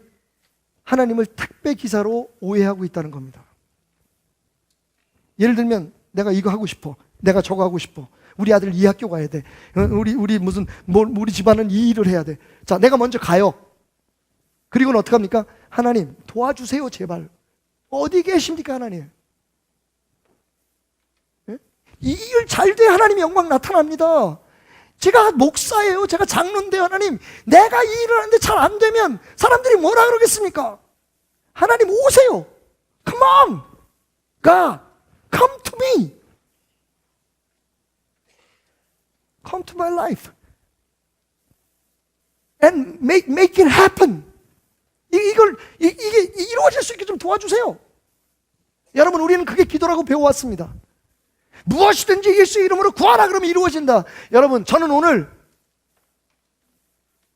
하나님을 택배 기사로 오해하고 있다는 겁니다. 예를 들면 내가 이거 하고 싶어, 내가 저거 하고 싶어, 우리 아들 이 학교 가야 돼, 우리 집안은 이 일을 해야 돼. 자, 내가 먼저 가요. 그리고는 어떻게 합니까? 하나님 도와주세요, 제발. 어디 계십니까, 하나님? 예? 이 일 잘 돼 하나님의 영광 나타납니다. 제가 목사예요, 제가 장로인데요, 하나님 내가 이 일을 하는데 잘 안 되면 사람들이 뭐라 그러겠습니까? 하나님 오세요. Come on, God, come to me, come to my life and make it happen. 이게 이루어질 수 있게 좀 도와주세요. 여러분, 우리는 그게 기도라고 배워왔습니다. 무엇이든지 예수의 이름으로 구하라 그러면 이루어진다. 여러분, 저는 오늘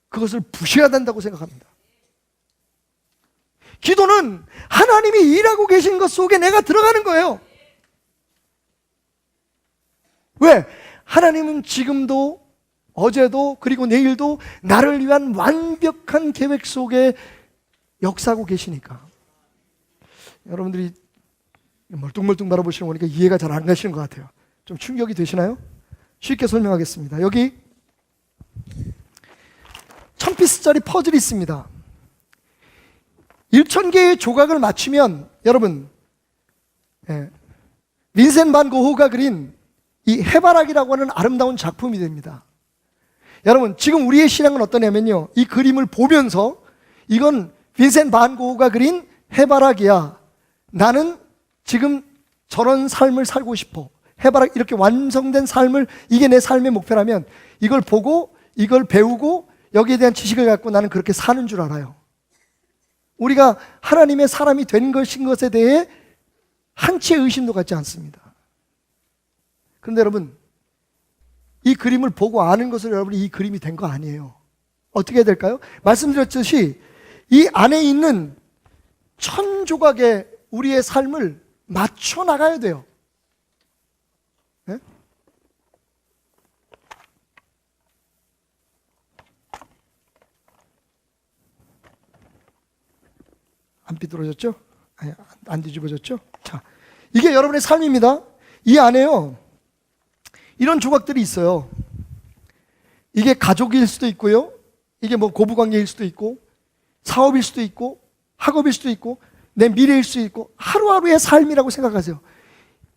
그것을 부셔야 된다고 생각합니다. 기도는 하나님이 일하고 계신 것 속에 내가 들어가는 거예요. 왜? 하나님은 지금도 어제도 그리고 내일도 나를 위한 완벽한 계획 속에 역사하고 계시니까. 여러분들이 멀뚱멀뚱 바라보시는 거니까 이해가 잘 안 가시는 것 같아요. 좀 충격이 되시나요? 쉽게 설명하겠습니다. 여기 1000피스짜리 퍼즐이 있습니다. 1000개의 조각을 맞추면 여러분, 빈센 반 고흐가 그린 이 해바라기라고 하는 아름다운 작품이 됩니다. 여러분, 지금 우리의 신앙은 어떠냐면요, 이 그림을 보면서 이건 빈센 반 고흐가 그린 해바라기야, 나는 지금 저런 삶을 살고 싶어, 해바라기 이렇게 완성된 삶을, 이게 내 삶의 목표라면 이걸 보고 이걸 배우고 여기에 대한 지식을 갖고 나는 그렇게 사는 줄 알아요. 우리가 하나님의 사람이 된 것인 것에 대해 한치의 의심도 갖지 않습니다. 그런데 여러분, 이 그림을 보고 아는 것을 여러분이 이 그림이 된 거 아니에요. 어떻게 해야 될까요? 말씀드렸듯이 이 안에 있는 1000조각의 우리의 삶을 맞춰 나가야 돼요. 네? 안 삐뚤어졌죠? 아니, 안 뒤집어졌죠? 자, 이게 여러분의 삶입니다. 이 안에요, 이런 조각들이 있어요. 이게 가족일 수도 있고요, 이게 뭐 고부관계일 수도 있고, 사업일 수도 있고, 학업일 수도 있고, 내 미래일 수 있고, 하루하루의 삶이라고 생각하세요.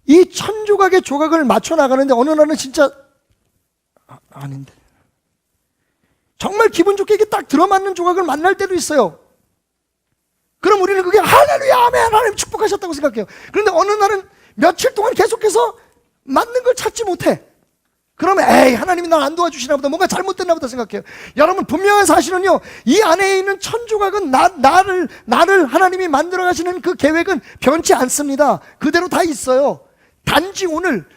이 1000조각의 조각을 맞춰 나가는데 어느 날은 진짜 아닌데, 정말 기분 좋게 이게 딱 들어맞는 조각을 만날 때도 있어요. 그럼 우리는 그게 할렐루야 아멘 하나님 축복하셨다고 생각해요. 그런데 어느 날은 며칠 동안 계속해서 맞는 걸 찾지 못해. 그러면 에이 하나님이 날 안 도와주시나 보다, 뭔가 잘못됐나 보다 생각해요. 여러분, 분명한 사실은요, 이 안에 있는 천조각은 나를 하나님이 만들어 가시는 그 계획은 변치 않습니다. 그대로 다 있어요. 단지 오늘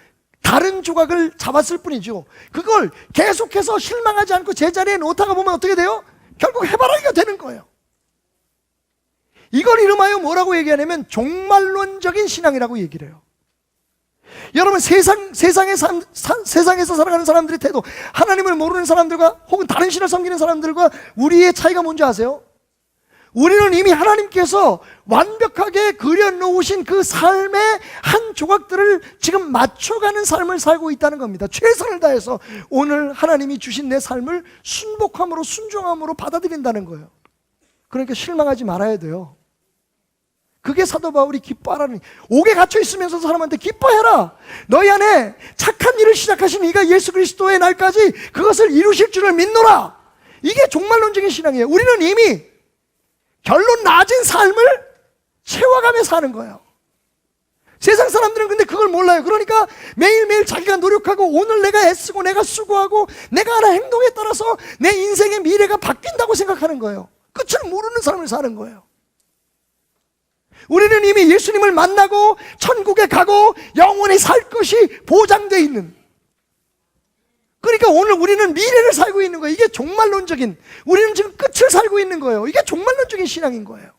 다른 조각을 잡았을 뿐이죠. 그걸 계속해서 실망하지 않고 제자리에 놓다가 보면 어떻게 돼요? 결국 해바라기가 되는 거예요. 이걸 이름하여 뭐라고 얘기하냐면 종말론적인 신앙이라고 얘기를 해요. 여러분, 세상에서 살아가는 사람들의 태도, 하나님을 모르는 사람들과 혹은 다른 신을 섬기는 사람들과 우리의 차이가 뭔지 아세요? 우리는 이미 하나님께서 완벽하게 그려놓으신 그 삶의 한 조각들을 지금 맞춰가는 삶을 살고 있다는 겁니다. 최선을 다해서 오늘 하나님이 주신 내 삶을 순복함으로 순종함으로 받아들인다는 거예요. 그러니까 실망하지 말아야 돼요. 그게 사도 바울이 기뻐하라는, 옥에 갇혀 있으면서 사람한테 기뻐해라. 너희 안에 착한 일을 시작하신 이가 예수 그리스도의 날까지 그것을 이루실 줄을 믿노라. 이게 종말론적인 신앙이에요. 우리는 이미 결론 낮은 삶을 채워가며 사는 거예요. 세상 사람들은 근데 그걸 몰라요. 그러니까 매일매일 자기가 노력하고 오늘 내가 애쓰고 내가 수고하고 내가 하는 행동에 따라서 내 인생의 미래가 바뀐다고 생각하는 거예요. 끝을 모르는 삶을 사는 거예요. 우리는 이미 예수님을 만나고 천국에 가고 영원히 살 것이 보장되어 있는, 그러니까 오늘 우리는 미래를 살고 있는 거예요. 이게 종말론적인, 우리는 지금 끝을 살고 있는 거예요. 이게 종말론적인 신앙인 거예요.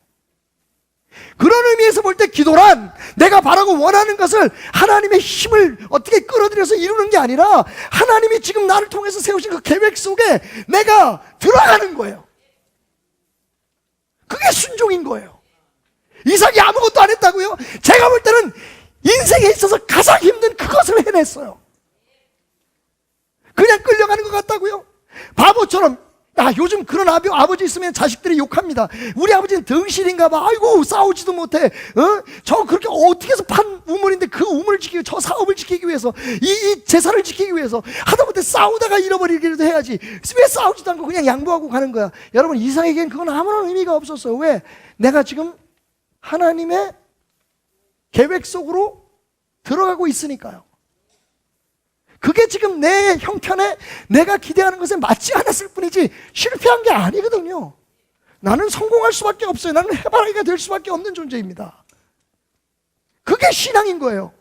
그런 의미에서 볼 때 기도란 내가 바라고 원하는 것을 하나님의 힘을 어떻게 끌어들여서 이루는 게 아니라 하나님이 지금 나를 통해서 세우신 그 계획 속에 내가 들어가는 거예요. 그게 순종인 거예요. 이삭이 아무것도 안 했다고요? 제가 볼 때는 인생에 있어서 가장 힘든 그것을 해냈어요. 그냥 끌려가는 것 같다고요? 바보처럼. 요즘 그런 아버지 있으면 자식들이 욕합니다. 우리 아버지는 덩실인가 봐. 아이고 싸우지도 못해. 저 그렇게 어떻게 해서 판 우물인데 그 우물을 지키기 위해, 저 사업을 지키기 위해서, 이 재산을 지키기 위해서 하다못해 싸우다가 잃어버리기라도 해야지. 왜 싸우지도 않고 그냥 양보하고 가는 거야? 여러분, 이삭에겐 그건 아무런 의미가 없었어요. 왜? 내가 지금 하나님의 계획 속으로 들어가고 있으니까요. 그게 지금 내 형편에 내가 기대하는 것에 맞지 않았을 뿐이지 실패한 게 아니거든요. 나는 성공할 수밖에 없어요. 나는 해바라기가 될 수밖에 없는 존재입니다. 그게 신앙인 거예요.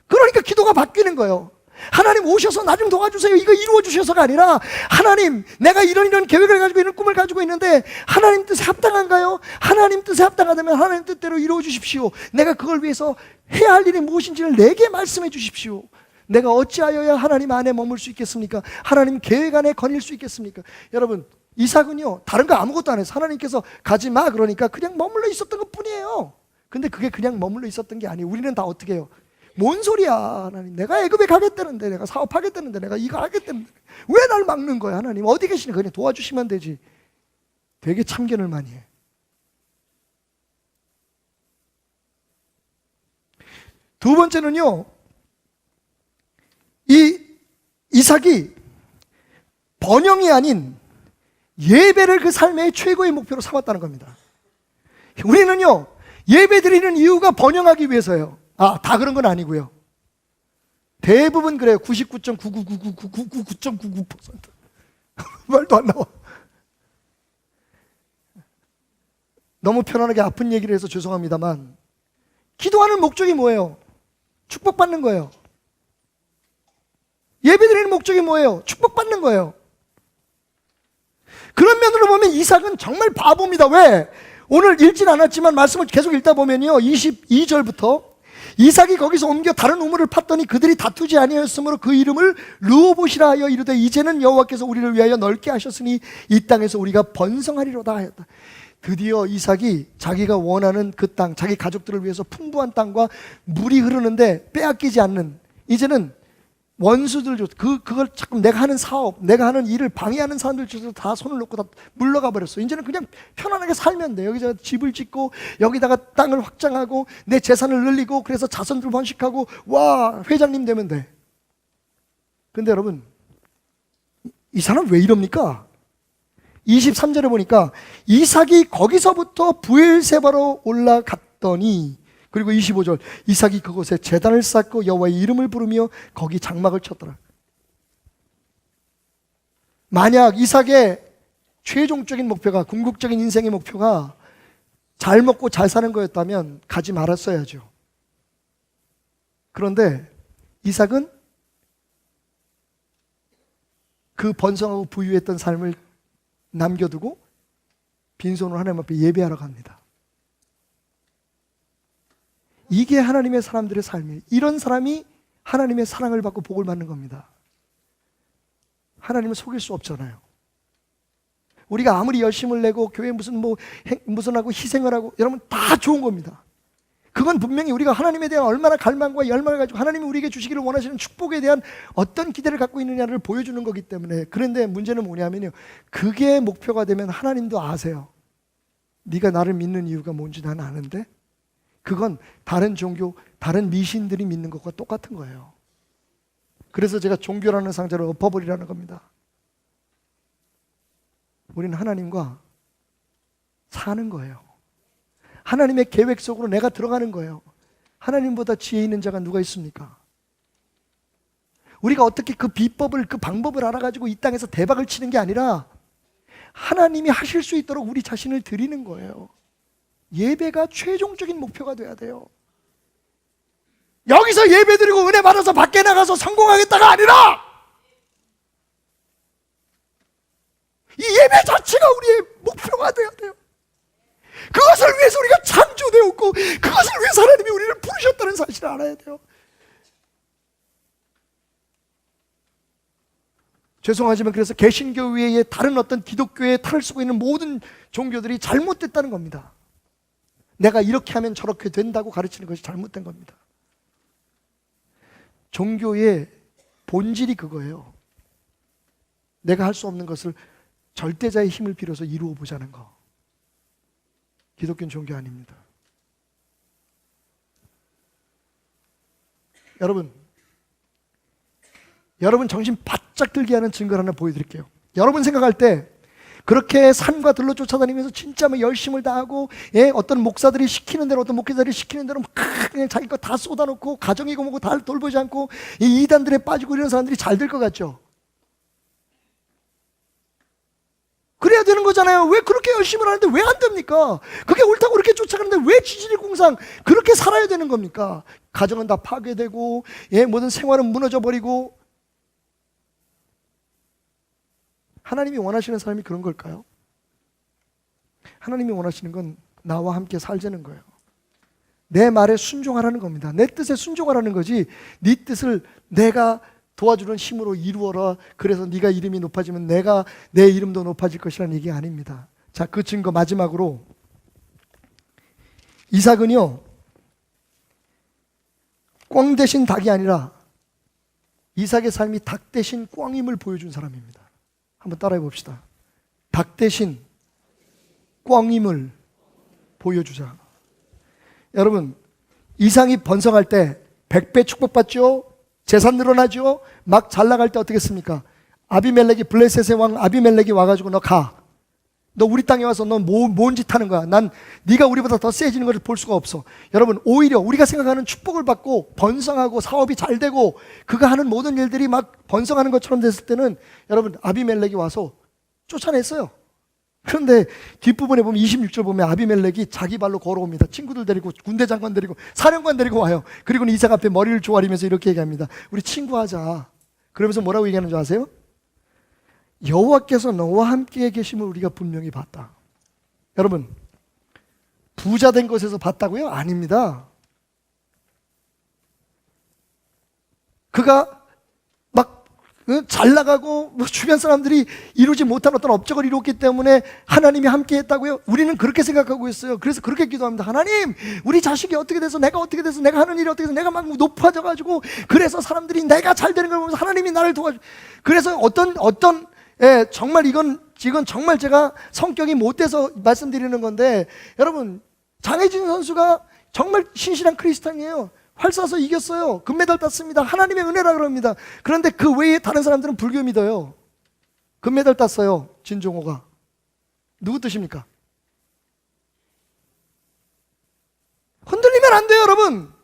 그러니까 기도가 바뀌는 거예요. 하나님 오셔서 나 좀 도와주세요, 이거 이루어 주셔서가 아니라, 하나님 내가 이런 계획을 가지고 이런 꿈을 가지고 있는데 하나님 뜻에 합당한가요? 하나님 뜻에 합당하다면 하나님 뜻대로 이루어 주십시오. 내가 그걸 위해서 해야 할 일이 무엇인지를 내게 말씀해 주십시오. 내가 어찌하여야 하나님 안에 머물 수 있겠습니까? 하나님 계획 안에 거닐 수 있겠습니까? 여러분, 이삭은요 다른 거 아무것도 안 해서 하나님께서 가지 마 그러니까 그냥 머물러 있었던 것 뿐이에요. 근데 그게 그냥 머물러 있었던 게 아니에요. 우리는 다 어떻게 해요? 뭔 소리야 하나님, 내가 애굽에 가겠다는데, 내가 사업하겠다는데, 내가 이거 하겠다는데 왜 날 막는 거야? 하나님 어디 계시니? 그냥 도와주시면 되지. 되게 참견을 많이 해. 두 번째는요, 이 이삭이 번영이 아닌 예배를 그 삶의 최고의 목표로 삼았다는 겁니다. 우리는요 예배 드리는 이유가 번영하기 위해서예요. 다 그런 건 아니고요. 대부분 그래요. 99.9999999.99% 말도 안 나와. 너무 편안하게 아픈 얘기를 해서 죄송합니다만, 기도하는 목적이 뭐예요? 축복받는 거예요. 예배드리는 목적이 뭐예요? 축복받는 거예요. 그런 면으로 보면 이삭은 정말 바보입니다. 왜? 오늘 읽진 않았지만 말씀을 계속 읽다 보면요, 22절부터 이삭이 거기서 옮겨 다른 우물을 팠더니 그들이 다투지 아니하였으므로 그 이름을 르호봇이라 하여 이르되 이제는 여호와께서 우리를 위하여 넓게 하셨으니 이 땅에서 우리가 번성하리로다 하였다. 드디어 이삭이 자기가 원하는 그 땅, 자기 가족들을 위해서 풍부한 땅과 물이 흐르는데 빼앗기지 않는, 이제는 원수들 그걸 자꾸 내가 하는 사업, 내가 하는 일을 방해하는 사람들 중에서 다 손을 놓고 다 물러가 버렸어. 이제는 그냥 편안하게 살면 돼. 여기서 집을 짓고 여기다가 땅을 확장하고 내 재산을 늘리고 그래서 자손들 번식하고 와 회장님 되면 돼. 근데 여러분, 이 사람 왜 이럽니까? 23절에 보니까 이삭이 거기서부터 브엘세바로 올라갔더니, 그리고 25절, 이삭이 그곳에 제단을 쌓고 여호와의 이름을 부르며 거기 장막을 쳤더라. 만약 이삭의 최종적인 목표가, 궁극적인 인생의 목표가 잘 먹고 잘 사는 거였다면 가지 말았어야죠. 그런데 이삭은 그 번성하고 부유했던 삶을 남겨두고 빈손으로 하나님 앞에 예배하러 갑니다. 이게 하나님의 사람들의 삶이에요. 이런 사람이 하나님의 사랑을 받고 복을 받는 겁니다. 하나님을 속일 수 없잖아요. 우리가 아무리 열심을 내고 교회 무슨 하고 희생을 하고, 여러분 다 좋은 겁니다. 그건 분명히 우리가 하나님에 대한 얼마나 갈망과 열망을 가지고 하나님이 우리에게 주시기를 원하시는 축복에 대한 어떤 기대를 갖고 있느냐를 보여주는 거기 때문에. 그런데 문제는 뭐냐면요, 그게 목표가 되면 하나님도 아세요. 네가 나를 믿는 이유가 뭔지 나는 아는데, 그건 다른 종교, 다른 미신들이 믿는 것과 똑같은 거예요. 그래서 제가 종교라는 상자를 엎어버리라는 겁니다. 우리는 하나님과 사는 거예요. 하나님의 계획 속으로 내가 들어가는 거예요. 하나님보다 지혜 있는 자가 누가 있습니까? 우리가 어떻게 그 비법을, 그 방법을 알아가지고 이 땅에서 대박을 치는 게 아니라 하나님이 하실 수 있도록 우리 자신을 드리는 거예요. 예배가 최종적인 목표가 돼야 돼요. 여기서 예배 드리고 은혜 받아서 밖에 나가서 성공하겠다가 아니라 이 예배 자체가 우리의 목표가 돼야 돼요. 그것을 위해서 우리가 창조되었고, 그것을 위해서 하나님이 우리를 부르셨다는 사실을 알아야 돼요. 죄송하지만 그래서 개신교 외에 다른 어떤 기독교에 탈을 쓰고 있는 모든 종교들이 잘못됐다는 겁니다. 내가 이렇게 하면 저렇게 된다고 가르치는 것이 잘못된 겁니다. 종교의 본질이 그거예요. 내가 할 수 없는 것을 절대자의 힘을 빌어서 이루어 보자는 거. 기독교는 종교 아닙니다. 여러분 정신 바짝 들게 하는 증거를 하나 보여드릴게요. 여러분 생각할 때 그렇게 산과 들로 쫓아다니면서 진짜 뭐 열심을 다하고, 어떤 목사들이 시키는 대로, 어떤 목회자들이 시키는 대로 막 그냥 자기 거 다 쏟아놓고 가정이고 뭐고 다 돌보지 않고 이 이단들에 빠지고 이런 사람들이 잘 될 것 같죠? 그래야 되는 거잖아요. 왜 그렇게 열심히 하는데 왜 안 됩니까? 그게 옳다고 그렇게 쫓아가는데 왜 지지리공상 그렇게 살아야 되는 겁니까? 가정은 다 파괴되고, 모든 생활은 무너져 버리고. 하나님이 원하시는 사람이 그런 걸까요? 하나님이 원하시는 건 나와 함께 살자는 거예요. 내 말에 순종하라는 겁니다. 내 뜻에 순종하라는 거지, 네 뜻을 내가 도와주는 힘으로 이루어라, 그래서 네가 이름이 높아지면 내 이름도 높아질 것이라는 얘기 아닙니다. 자, 그 증거 마지막으로, 이삭은요 꿩 대신 닭이 아니라 이삭의 삶이 닭 대신 꿩임을 보여준 사람입니다. 한번 따라해 봅시다. 닭 대신 꿩임을 보여주자. 여러분, 이삭이 번성할 때 100배 축복받죠? 재산 늘어나죠? 막 잘 나갈 때 어떻게 했습니까? 아비멜렉이, 블레셋의 왕 아비멜렉이 와가지고 너 가. 너 우리 땅에 와서 너 뭔 짓 하는 거야? 난 네가 우리보다 더 세지는 것을 볼 수가 없어. 여러분, 오히려 우리가 생각하는 축복을 받고 번성하고 사업이 잘 되고 그가 하는 모든 일들이 막 번성하는 것처럼 됐을 때는 여러분, 아비멜렉이 와서 쫓아냈어요. 그런데 뒷부분에 보면 26절 보면 아비멜렉이 자기 발로 걸어옵니다. 친구들 데리고, 군대 장관 데리고, 사령관 데리고 와요. 그리고는 이삭 앞에 머리를 조아리면서 이렇게 얘기합니다. 우리 친구하자. 그러면서 뭐라고 얘기하는 줄 아세요? 여호와께서 너와 함께 계심을 우리가 분명히 봤다. 여러분, 부자 된 것에서 봤다고요? 아닙니다. 그가 막 잘 나가고 주변 사람들이 이루지 못한 어떤 업적을 이루었기 때문에 하나님이 함께 했다고요? 우리는 그렇게 생각하고 있어요. 그래서 그렇게 기도합니다. 하나님, 우리 자식이 어떻게 돼서, 내가 어떻게 돼서, 내가 하는 일이 어떻게 돼서, 내가 막 높아져가지고 그래서 사람들이 내가 잘 되는 걸 보면서 하나님이 나를 도와줘. 그래서 정말 이건 정말 제가 성격이 못돼서 말씀드리는 건데, 여러분, 장혜진 선수가 정말 신실한 크리스찬이에요. 활 쏴서 이겼어요. 금메달 땄습니다. 하나님의 은혜라 그럽니다. 그런데 그 외에 다른 사람들은 불교 믿어요. 금메달 땄어요, 진종호가. 누구 뜻입니까? 흔들리면 안 돼요, 여러분.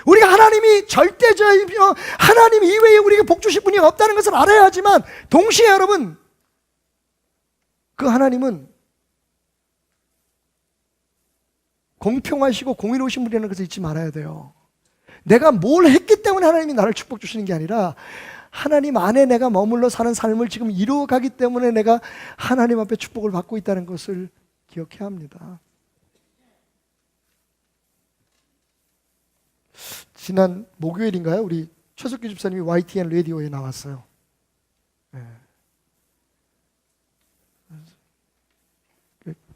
우리가 하나님이 절대자이며 하나님 이외에 우리에게 복 주실 분이 없다는 것을 알아야 하지만 동시에 여러분, 그 하나님은 공평하시고 공의로우신 분이라는 것을 잊지 말아야 돼요. 내가 뭘 했기 때문에 하나님이 나를 축복 주시는 게 아니라 하나님 안에 내가 머물러 사는 삶을 지금 이루어가기 때문에 내가 하나님 앞에 축복을 받고 있다는 것을 기억해야 합니다. 지난 목요일인가요? 우리 최석규 집사님이 YTN 라디오에 나왔어요. 네.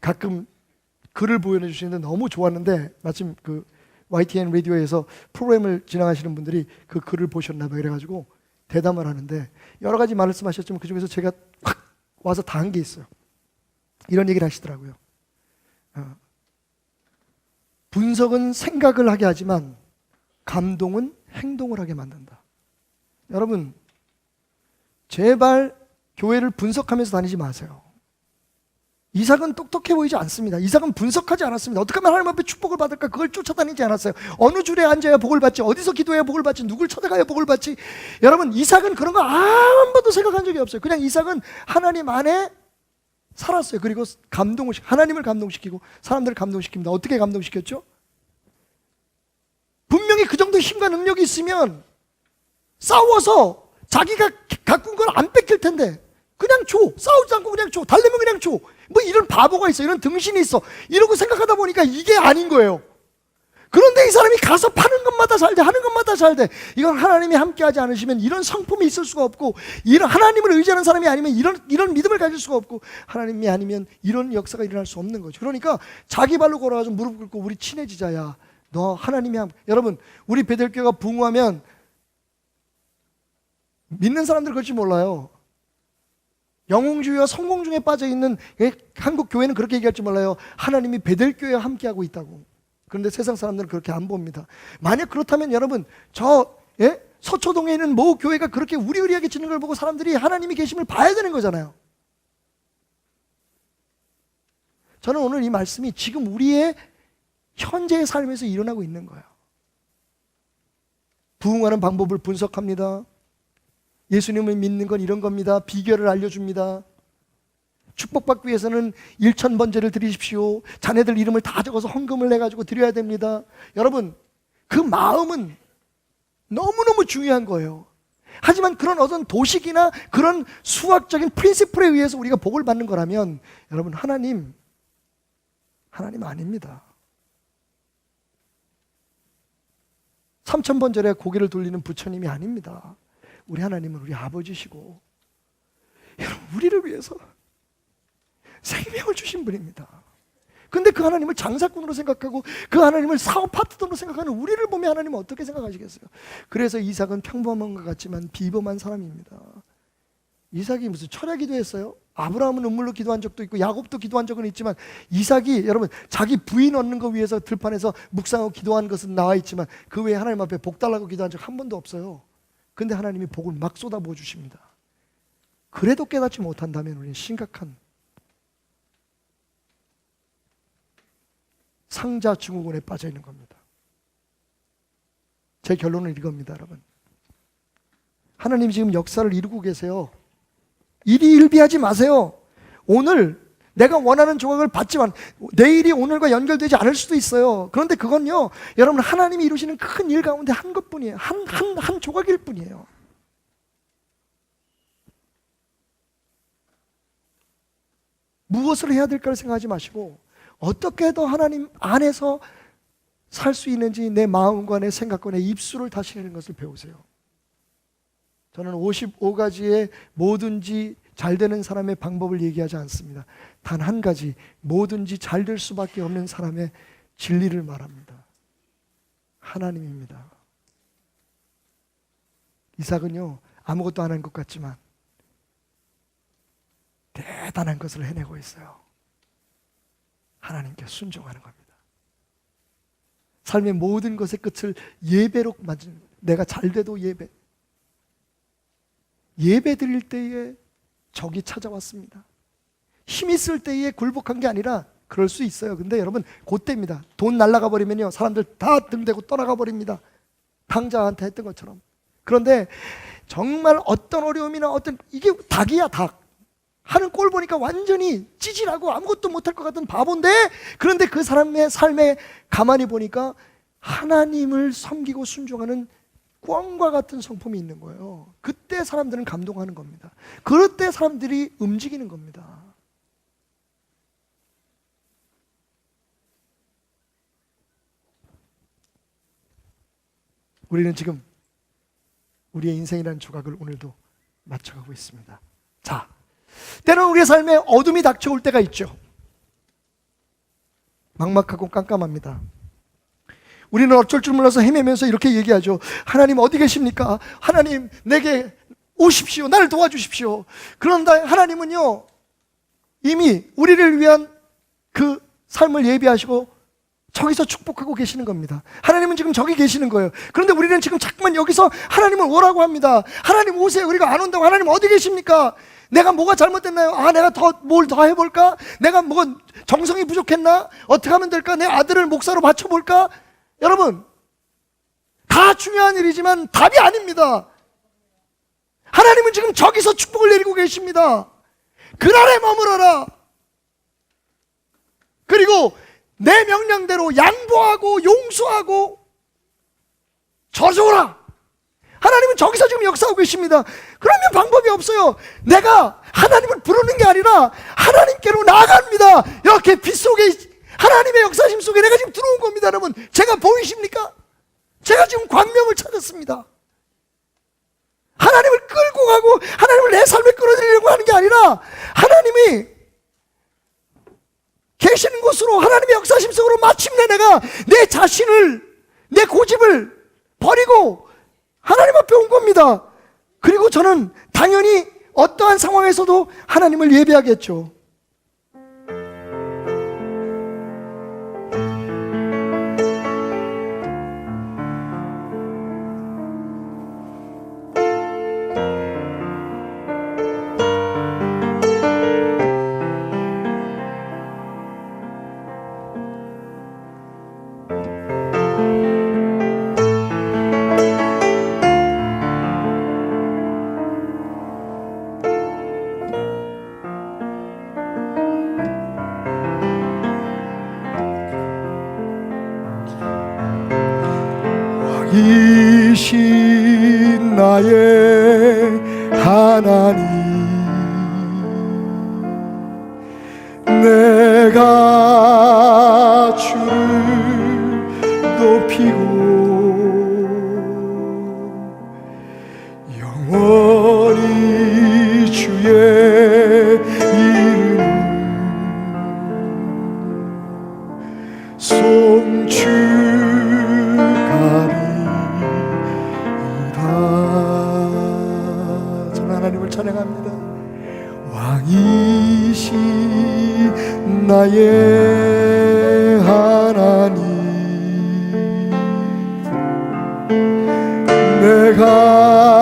가끔 글을 보여주시는데 너무 좋았는데 마침 그 YTN 라디오에서 프로그램을 진행하시는 분들이 그 글을 보셨나 봐요. 그래가지고 대담을 하는데 여러 가지 말씀하셨지만 그 중에서 제가 확 와서 닿은 게 있어요. 이런 얘기를 하시더라고요. 분석은 생각을 하게 하지만 감동은 행동을 하게 만든다. 여러분, 제발 교회를 분석하면서 다니지 마세요. 이삭은 똑똑해 보이지 않습니다. 이삭은 분석하지 않았습니다. 어떻게 하면 하나님 앞에 축복을 받을까? 그걸 쫓아다니지 않았어요. 어느 줄에 앉아야 복을 받지? 어디서 기도해야 복을 받지? 누굴 찾아가야 복을 받지? 여러분, 이삭은 그런 거 한 번도 생각한 적이 없어요. 그냥 이삭은 하나님 안에 살았어요. 그리고 하나님을 감동시키고 사람들을 감동시킵니다. 어떻게 감동시켰죠? 분명히 그 정도 힘과 능력이 있으면 싸워서 자기가 가꾼 걸 안 뺏길 텐데 그냥 줘. 싸우지 않고 그냥 줘. 달래면 그냥 줘. 뭐 이런 바보가 있어. 이런 등신이 있어. 이러고 생각하다 보니까 이게 아닌 거예요. 그런데 이 사람이 가서 파는 것마다 잘 돼. 하는 것마다 잘 돼. 이건 하나님이 함께하지 않으시면 이런 성품이 있을 수가 없고, 이런 하나님을 의지하는 사람이 아니면 이런 믿음을 가질 수가 없고, 하나님이 아니면 이런 역사가 일어날 수 없는 거죠. 그러니까 자기 발로 걸어가서 무릎 꿇고 우리 친해지자야. 너 하나님이 여러분, 우리 베델교회가 부흥하면 믿는 사람들 그럴지 몰라요. 영웅주의와 성공중에 빠져있는 한국 교회는 그렇게 얘기할지 몰라요. 하나님이 베델교회와 함께하고 있다고. 그런데 세상 사람들은 그렇게 안 봅니다. 만약 그렇다면 여러분, 서초동에 있는 모 교회가 그렇게 우리우리하게 지는 걸 보고 사람들이 하나님이 계심을 봐야 되는 거잖아요. 저는 오늘 이 말씀이 지금 우리의 현재의 삶에서 일어나고 있는 거예요. 부흥하는 방법을 분석합니다. 예수님을 믿는 건 이런 겁니다. 비결을 알려줍니다. 축복받기 위해서는 1000번제를 드리십시오. 자네들 이름을 다 적어서 헌금을 내가지고 드려야 됩니다. 여러분, 그 마음은 너무너무 중요한 거예요. 하지만 그런 어떤 도식이나 그런 수학적인 프린시플에 의해서 우리가 복을 받는 거라면 여러분, 하나님 아닙니다. 3000번절에 고개를 돌리는 부처님이 아닙니다. 우리 하나님은 우리 아버지시고 여러분, 우리를 위해서 생명을 주신 분입니다. 근데 그 하나님을 장사꾼으로 생각하고 그 하나님을 사업 파트너로 생각하는 우리를 보면 하나님은 어떻게 생각하시겠어요? 그래서 이삭은 평범한 것 같지만 비범한 사람입니다. 이삭이 무슨 철야 기도했어요? 아브라함은 눈물로 기도한 적도 있고 야곱도 기도한 적은 있지만 이삭이 여러분 자기 부인 얻는 거 위해서 들판에서 묵상하고 기도한 것은 나와 있지만 그 외에 하나님 앞에 복 달라고 기도한 적 한 번도 없어요. 근데 하나님이 복을 막 쏟아부어 주십니다. 그래도 깨닫지 못한다면 우리는 심각한 상자 증후군에 빠져 있는 겁니다. 제 결론은 이겁니다, 여러분. 하나님 지금 역사를 이루고 계세요. 일희일비하지 마세요. 오늘 내가 원하는 조각을 받지만 내일이 오늘과 연결되지 않을 수도 있어요. 그런데 그건요, 여러분 하나님이 이루시는 큰 일 가운데 한 것뿐이에요. 한 조각일 뿐이에요. 무엇을 해야 될까를 생각하지 마시고 어떻게 더 하나님 안에서 살 수 있는지 내 마음과 내 생각과 내 입술을 다스리는 것을 배우세요. 저는 55가지의 뭐든지 잘 되는 사람의 방법을 얘기하지 않습니다. 단 한 가지, 뭐든지 잘 될 수밖에 없는 사람의 진리를 말합니다. 하나님입니다. 이삭은요, 아무것도 안 한 것 같지만 대단한 것을 해내고 있어요. 하나님께 순종하는 겁니다. 삶의 모든 것의 끝을 예배로 만드는 겁니다. 내가 잘 돼도 예배 드릴 때에 적이 찾아왔습니다. 힘 있을 때에 굴복한 게 아니라 그럴 수 있어요. 근데 여러분 그때입니다. 돈 날라가 버리면요 사람들 다 등대고 떠나가 버립니다. 당자한테 했던 것처럼. 그런데 정말 어떤 어려움이나 어떤 이게 닭이야 닭. 하는 꼴 보니까 완전히 찌질하고 아무것도 못할 것 같은 바보인데 그런데 그 사람의 삶에 가만히 보니까 하나님을 섬기고 순종하는 꿩과 같은 성품이 있는 거예요. 그때 사람들은 감동하는 겁니다. 그럴 때 사람들이 움직이는 겁니다. 우리는 지금 우리의 인생이라는 조각을 오늘도 맞춰가고 있습니다. 자, 때로는 우리의 삶에 어둠이 닥쳐올 때가 있죠. 막막하고 깜깜합니다. 우리는 어쩔 줄 몰라서 헤매면서 이렇게 얘기하죠. 하나님 어디 계십니까? 하나님 내게 오십시오. 나를 도와주십시오. 그런데 하나님은요 이미 우리를 위한 그 삶을 예비하시고 저기서 축복하고 계시는 겁니다. 하나님은 지금 저기 계시는 거예요. 그런데 우리는 지금 자꾸만 여기서 하나님을 오라고 합니다. 하나님 오세요. 우리가 안 온다고. 하나님 어디 계십니까? 내가 뭐가 잘못됐나요? 내가 뭘 더 해볼까? 내가 뭐 정성이 부족했나? 어떻게 하면 될까? 내 아들을 목사로 바쳐볼까? 여러분 다 중요한 일이지만 답이 아닙니다. 하나님은 지금 저기서 축복을 내리고 계십니다. 그날에 머물러라. 그리고 내 명령대로 양보하고 용서하고 저주오라. 하나님은 저기서 지금 역사하고 계십니다. 그러면 방법이 없어요. 내가 하나님을 부르는 게 아니라 하나님께로 나아갑니다. 이렇게 빛 속에 하나님의 역사심 속에 내가 지금 들어온 겁니다. 여러분 제가 보이십니까? 제가 지금 광명을 찾았습니다. 하나님을 끌고 가고 하나님을 내 삶에 끌어들이려고 하는 게 아니라 하나님이 계시는 곳으로 하나님의 역사심 속으로 마침내 내가 내 자신을 내 고집을 버리고 하나님 앞에 온 겁니다. 그리고 저는 당연히 어떠한 상황에서도 하나님을 예배하겠죠. 이신 나의 하나님 내가 주를 높이고 영원히 주의 이름을 송축하리. 저는 하나님을 찬양합니다. 왕이신 나의 하나님 내가